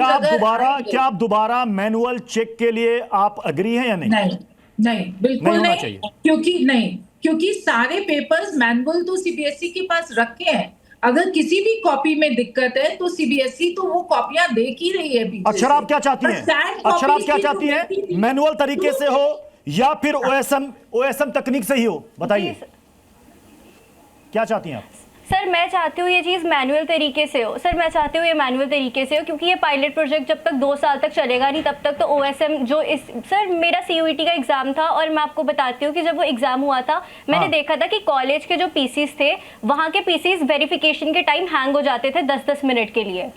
क्या आप दोबारा मैनुअल चेक के लिए आप अग्री हैं या नहीं? नहीं बिल्कुल नहीं, क्योंकि सारे पेपर्स मैनुअल तो सीबीएसई के पास रखे हैं। अगर किसी भी कॉपी में दिक्कत है तो सीबीएसई तो वो कॉपियां देख ही रही है। अक्षर आप क्या चाहती हैं? मैनुअल तरीके से हो या फिर ओएसएम तकनीक से ही हो? बताइए क्या चाहती हैं आप? सर मैं चाहती हूँ ये चीज़ मैनुअल तरीके से हो। सर मैं चाहती हूँ ये मैनुअल तरीके से हो, क्योंकि ये पायलट प्रोजेक्ट जब तक 2 साल तक चलेगा नहीं तब तक तो ओएसएम जो सर मेरा सीयूईटी का एग्जाम था, और मैं आपको बताती हूँ कि जब वो एग्जाम हुआ था मैंने देखा था कि कॉलेज के जो पीसीस थे वहाँ के पीसीस वेरिफिकेशन के टाइम हैंग हो जाते थे 10-10 मिनट के लिए।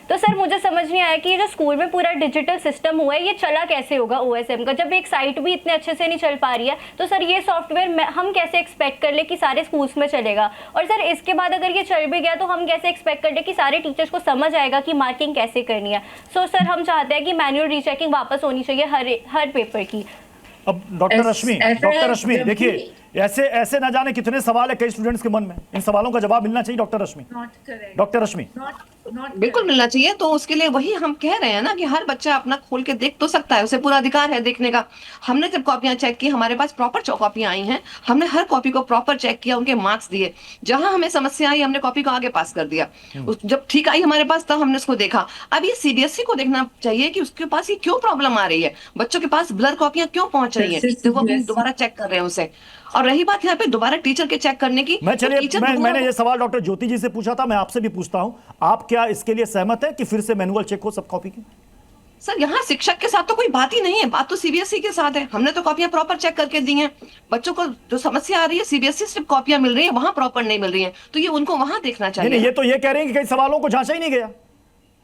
तो सर मुझे समझ नहीं आया कि ये जो स्कूल में पूरा डिजिटल सिस्टम हुआ है ये चला कैसे होगा OSM का, जब एक साइट भी इतने अच्छे से नहीं चल पा रही है। तो सर ये सॉफ्टवेयर हम कैसे एक्सपेक्ट कर ले कि सारे स्कूल्स में चलेगा, और सर इसके बाद अगर ये चल भी गया तो हम कैसे एक्सपेक्ट कर ले कि सारे टीचर्स को समझ आएगा कि मार्किंग कैसे करनी है। सो सर हम चाहते हैं कि मैनुअल रीचेकिंग वापस होनी चाहिए हर पेपर की। अब डॉक्टर रश्मि देखिए, ऐसे ना जाने कितने सवाल है कई स्टूडेंट्स के मन में, इन सवालों का जवाब मिलना चाहिए डॉक्टर रश्मि। बिल्कुल मिलना चाहिए। तो उसके लिए वही हम कह रहे हैं ना कि हर बच्चा अपना खोल के देख तो सकता है, उसे पूरा अधिकार है देखने का। हमने जब कॉपियां चेक की, हमारे पास प्रॉपर कॉपियां आई हैं, हमने हर कॉपी को प्रॉपर चेक किया, उनके मार्क्स दिए। जहां हमें समस्या आई हमने कॉपी को आगे पास कर दिया, जब ठीक आई हमारे पास तब हमने उसको देखा। अब ये CBSE को देखना चाहिए कि उसके पास ये क्यों प्रॉब्लम आ रही है, बच्चों के पास ब्लर कॉपियां क्यों पहुंच रही है, तो वो दोबारा चेक कर रहे हैं उसे। और रही बात यहाँ पे दोबारा टीचर के चेक करने की, मैंने ये सवाल डॉक्टर ज्योति जी से पूछा था, मैं आपसे भी पूछता हूं, आप क्या इसके लिए सहमत है कि फिर से मैनुअल चेक हो सब कॉपी की? सर यहाँ शिक्षक के साथ तो कोई बात ही नहीं है, बात तो CBSE के साथ है। हमने तो कॉपियां प्रॉपर चेक करके दी हैं। बच्चों को जो समस्या आ रही है CBSE सिर्फ कॉपियां मिल रही है, वहां प्रॉपर नहीं मिल रही है, तो ये उनको वहां देखना चाहिए। ये तो ये कह रहे हैं कि कई सवालों को जांचा ही नहीं गया।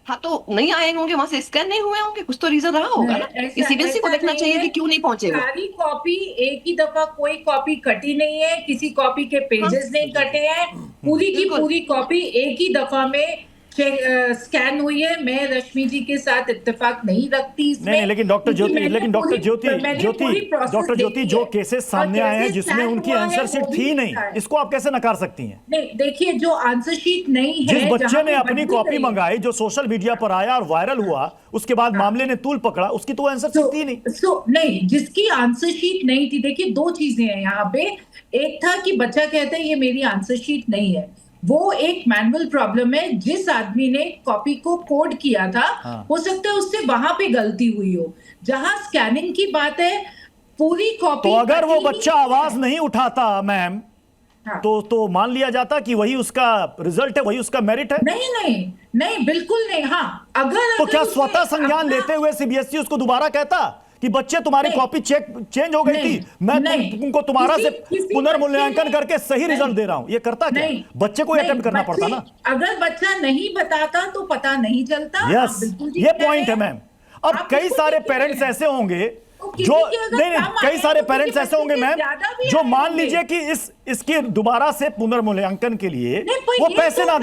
हाँ तो नहीं आए होंगे, वहां से स्कैन नहीं हुए होंगे, कुछ तो रीजन रहा होगा ना। CBSE को देखना चाहिए कि क्यों नहीं पहुंचे। सारी कॉपी एक ही दफा, कोई कॉपी कटी नहीं है, किसी कॉपी के पेजेस नहीं कटे हैं, पूरी की पूरी कॉपी एक ही दफा में स्कैन हुई है। मैं रश्मि जी के साथ इत्तेफाक नहीं रखती इसमें। नहीं, लेकिन डॉक्टर ज्योति जो केसेस सामने आए हैं जिसमें उनकी आंसर शीट थी नहीं, इसको आप कैसे नकार सकती हैं? नहीं देखिए, जो आंसर शीट नहीं है, जिस बच्चे ने अपनी कॉपी मंगाई, जो सोशल मीडिया पर आया और वायरल हुआ, उसके बाद मामले ने तूल पकड़ा, उसकी तो आंसर शीट थी नहीं। नहीं, जिसकी आंसर शीट नहीं थी, देखिए दो चीजें हैं यहाँ पे। एक था कि बच्चा कहता है ये मेरी आंसर शीट नहीं है, वो एक मैनुअल प्रॉब्लम है। जिस आदमी ने कॉपी को कोड किया था, हो सकता है उससे वहां पे गलती हुई हो। जहां स्कैनिंग की बात है, पूरी कॉपी, तो अगर वो बच्चा आवाज नहीं उठाता मैम, तो मान लिया जाता कि वही उसका रिजल्ट है, वही उसका मेरिट है। नहीं बिल्कुल नहीं। हाँ, अगर तो क्या स्वतः संज्ञान लेते हुए CBSE उसको दोबारा कहता कि बच्चे तुम्हारी कॉपी चेंज हो गई थी, मैं तुमको तुम्हारा से पुनर्मूल्यांकन करके सही रिजल्ट दे रहा हूं, ये करता क्या? बच्चे को अटेम्प्ट करना पड़ता ना। अगर बच्चा नहीं बताता तो पता नहीं चलता। यस, ये पॉइंट है मैम। अब कई सारे पेरेंट्स ऐसे होंगे जो नहीं, कई सारे पेरेंट्स ऐसे होंगे मैम जो मान लीजिए कि इसके दोबारा से पुनर्मूल्यांकन के लिए वो पैसे ना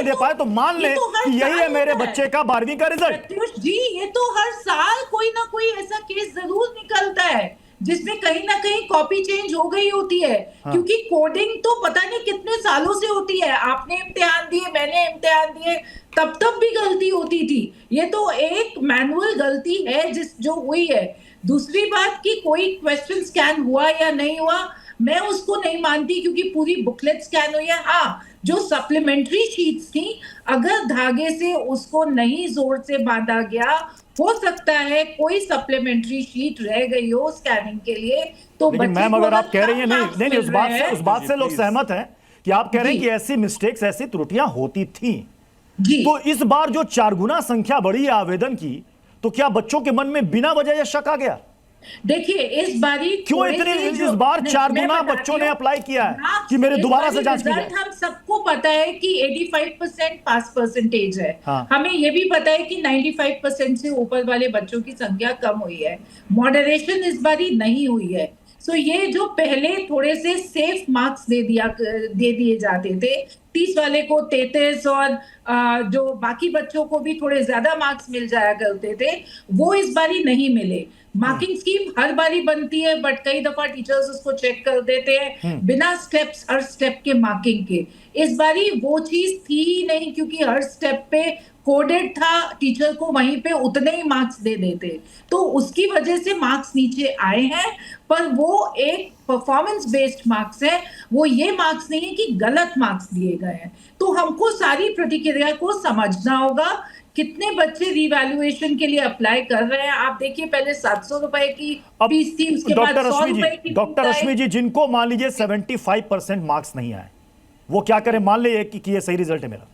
दे पाए, तो मान ले कि यही है मेरे बच्चे का 12वीं का रिजल्ट। जी, ये तो हर साल कोई ना कोई ऐसा केस जरूर निकलता है जिसमें कहीं ना कहीं कॉपी चेंज हो गई होती है। क्योंकि कोडिंग तो पता नहीं कितने सालों से होती है। आपने इम्तिहान दिए, मैंने इम्तिहान दिए, तब भी गलती होती थी। ये तो एक मैनुअल गलती है जो हुई है। दूसरी बात कि कोई क्वेश्चन स्कैन हुआ या नहीं हुआ, मैं उसको नहीं मानती, क्योंकि पूरी बुकलेट स्कैन हुई है। हाँ, जो सप्लीमेंट्री शीट्स थी, अगर धागे से उसको नहीं जोर से बांधा गया, हो सकता है कोई सप्लीमेंट्री शीट रह गई हो स्कैनिंग के लिए। तो मैम अगर आप कह रही हैं नहीं, उस बात से लोग सहमत हैं कि आप कह रहे हैं कि ऐसी मिस्टेक्स, ऐसी त्रुटियां होती थी। तो इस बार जो 4 गुना संख्या बढ़ी है आवेदन की, तो क्या बच्चों के मन में बिना वजह यह शक आ गया? देखिए, इस बारी क्यों इस बार 4 गुना बच्चों ने अप्लाई किया है कि मेरे दोबारा से जांच की जाए? हम सबको पता है कि 85% पास परसेंटेज है। हमें यह भी पता है कि 95% से ऊपर वाले बच्चों की संख्या कम हुई है। मॉडरेशन इस बारी नहीं हुई है। सो ये जो पहले थोड़े से सेफ मार्क्स दे दिए जाते थे, 30 वाले को 33 और जो बाकी बच्चों को भी थोड़े ज्यादा मार्क्स मिल जाया करते थे, वो इस बारी नहीं मिले। मार्किंग स्कीम हर बारी बनती है, बट कई दफा टीचर्स उसको चेक कर देते हैं बिना स्टेप्स, हर स्टेप के मार्किंग के। इस बारी वो चीज थी ही नहीं, क्योंकि हर स्टेप पे कोडेड था, टीचर को वहीं पे उतने ही मार्क्स दे देते, तो उसकी वजह से मार्क्स नीचे आए हैं। पर वो एक परफॉर्मेंस बेस्ड मार्क्स है, वो ये मार्क्स नहीं है कि गलत मार्क्स दिए गए हैं। तो हमको सारी प्रतिक्रिया को समझना होगा। कितने बच्चे रिवैल्यूएशन के लिए अप्लाई कर रहे हैं? आप देखिए, पहले 700 रुपए की फीस थी, उसके बाद 100 रुपए की। डॉक्टर रश्मि जी, जिनको मान लीजिए 75% मार्क्स नहीं आए, वो क्या करें? मान ले कि ये सही रिजल्ट है मेरा,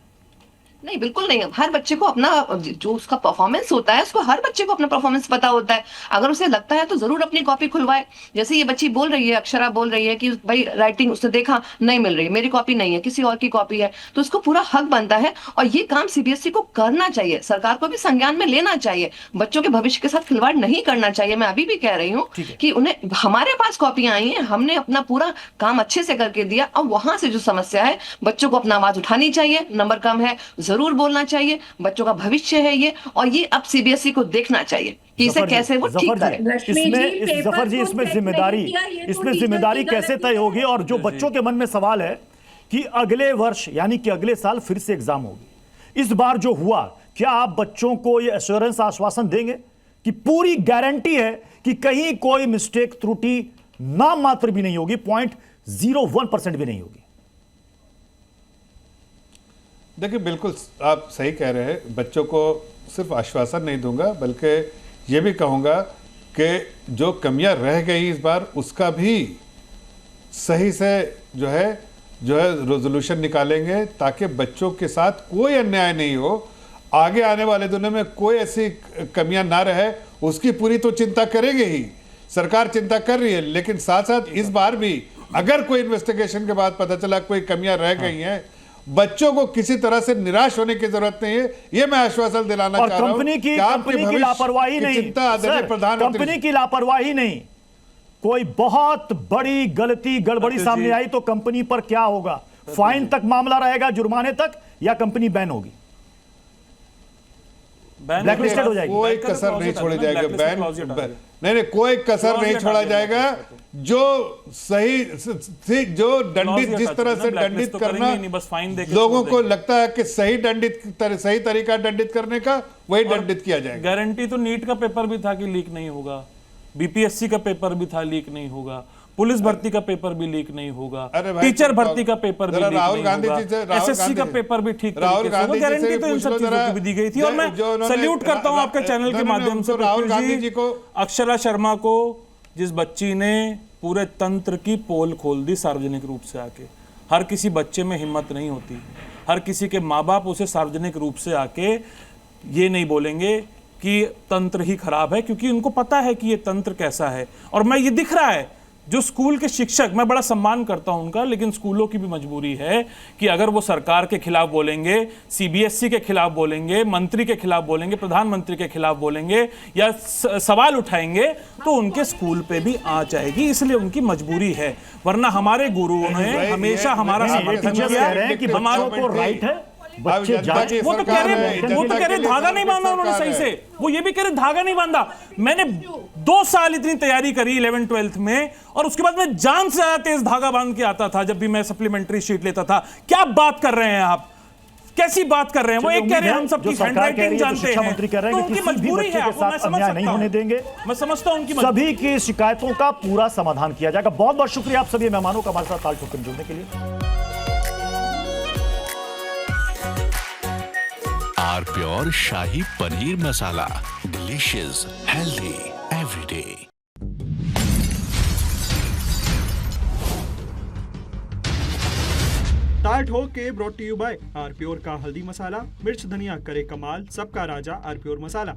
नहीं, बिल्कुल नहीं। हर बच्चे को अपना जो उसका परफॉर्मेंस होता है, उसको हर बच्चे को अपना परफॉर्मेंस पता होता है। अगर उसे लगता है तो जरूर अपनी कॉपी खुलवाए। जैसे ये बच्ची बोल रही है, अक्षरा बोल रही है कि भाई राइटिंग उसने देखा नहीं मिल रही, मेरी कॉपी नहीं है, किसी और की कॉपी है, तो उसको पूरा हक बनता है और ये काम सीबीएसई को करना चाहिए, सरकार को भी संज्ञान में लेना चाहिए। बच्चों के भविष्य के साथ खिलवाड़ नहीं करना चाहिए। मैं अभी भी कह रही हूँ कि उन्हें, हमारे पास कॉपियां आई हैं, हमने अपना पूरा काम अच्छे से करके दिया। अब वहां से जो समस्या है, बच्चों को अपना आवाज उठानी चाहिए, नंबर कम है जरूर बोलना चाहिए, बच्चों का भविष्य है ये, और ये अब सीबीएसई को देखना चाहिए कि इसे कैसे वो ठीक करें। जफर जी, इसमें जिम्मेदारी कैसे तय होगी? और जो बच्चों के मन में सवाल है कि अगले वर्ष यानी कि अगले साल फिर से एग्जाम होगी, इस बार जो हुआ, क्या आप बच्चों को ये एश्योरेंस, आश्वासन देंगे कि पूरी गारंटी है कि कहीं कोई मिस्टेक, त्रुटि नाम मात्र भी नहीं होगी, 0.01% भी नहीं होगी? देखिए, बिल्कुल आप सही कह रहे हैं। बच्चों को सिर्फ आश्वासन नहीं दूंगा, बल्कि ये भी कहूँगा कि जो कमियां रह गई इस बार, उसका भी सही से जो है रेजोल्यूशन निकालेंगे, ताकि बच्चों के साथ कोई अन्याय नहीं हो। आगे आने वाले दिनों में कोई ऐसी कमियां ना रहे, उसकी पूरी तो चिंता करेंगे ही, सरकार चिंता कर रही है। लेकिन साथ साथ इस बार भी अगर कोई इन्वेस्टिगेशन के बाद पता चला कोई कमियां रह गई हैं, बच्चों को किसी तरह से निराश होने की जरूरत नहीं है। ये मैं आश्वासन दिलाना चाह रहा हूं। कंपनी की लापरवाही नहीं, कंपनी की लापरवाही नहीं, कोई बहुत बड़ी गलती, गड़बड़ी सामने आई तो कंपनी पर क्या होगा? फाइन तक मामला रहेगा, जुर्माने तक, या कंपनी बैन होगी, ब्लैकलिस्टेड हो जाएगी? कोई कसर नहीं छोड़ी जाएगी, बैन नहीं, कोई कसर नहीं छोड़ा जाएगा। जो सही, जो दंडित, जिस तरह से दंडित करना लोगों को लगता है कि सही तरीका दंडित करने का, वही दंडित किया जाएगा। गारंटी तो नीट का पेपर भी था कि लीक नहीं होगा, बीपीएससी का पेपर भी था लीक नहीं होगा, पुलिस भर्ती का पेपर भी लीक नहीं होगा, टीचर भर्ती का पेपर भी लीक नहीं होगा, एसएससी का पेपर भी ठीक तरीके से होगा। गारंटी तो इन सब चीजों की भी दी गई थी। और मैं सैल्यूट करता हूं आपके चैनल के माध्यम से राहुल गांधी जी को, अक्षरा शर्मा को, जिस बच्ची ने पूरे तंत्र की पोल खोल दी सार्वजनिक रूप से आके। हर किसी बच्चे में हिम्मत नहीं होती, हर किसी के माँ बाप उसे सार्वजनिक रूप से आके ये नहीं बोलेंगे कि तंत्र ही खराब है, क्योंकि उनको पता है कि ये तंत्र कैसा है। और मैं, ये दिख रहा है, जो स्कूल के शिक्षक, मैं बड़ा सम्मान करता हूं उनका, लेकिन स्कूलों की भी मजबूरी है कि अगर वो सरकार के खिलाफ बोलेंगे, सीबीएसई के खिलाफ बोलेंगे, मंत्री के खिलाफ बोलेंगे, प्रधानमंत्री के खिलाफ बोलेंगे या सवाल उठाएंगे, तो उनके स्कूल पे भी आ जाएगी। इसलिए उनकह मजबूरी है, वरना हमारे गुरुओं ने हमेशा हमारा समर्थन किया कि हमारों को राइट है। वो तो कह रहे धागा नहीं बांधा उन्होंने सही से, वो ये भी कह रहे धागा नहीं बांधा। मैंने 2 साल इतनी तैयारी करी 11th-12th में, और उसके बाद मैं जान से ज्यादा तेज धागा बांध के आता था जब भी मैं सप्लीमेंट्री शीट लेता था। क्या बात कर रहे हैं आप, कैसी बात कर रहे हैं? वो एक कह रहे हैं हम सबकी हैंडराइटिंग जानते हैं, मंत्री कह रहे हैं कि किसी भी बच्चे के साथ अन्याय नहीं होने देंगे। मैं समझता हूं उनकी सभी की शिकायतों का पूरा समाधान किया जाएगा। बहुत बहुत शुक्रिया आप सभी मेहमानों का हमारे साथ ताल ठोक कर जुड़ने के लिए। R pure shahi paneer masala, delicious, healthy everyday. Taal Thok Ke brought to you by R pure का हल्दी मसाला, मिर्च धनिया करे कमाल, सबका राजा आर प्योर मसाला।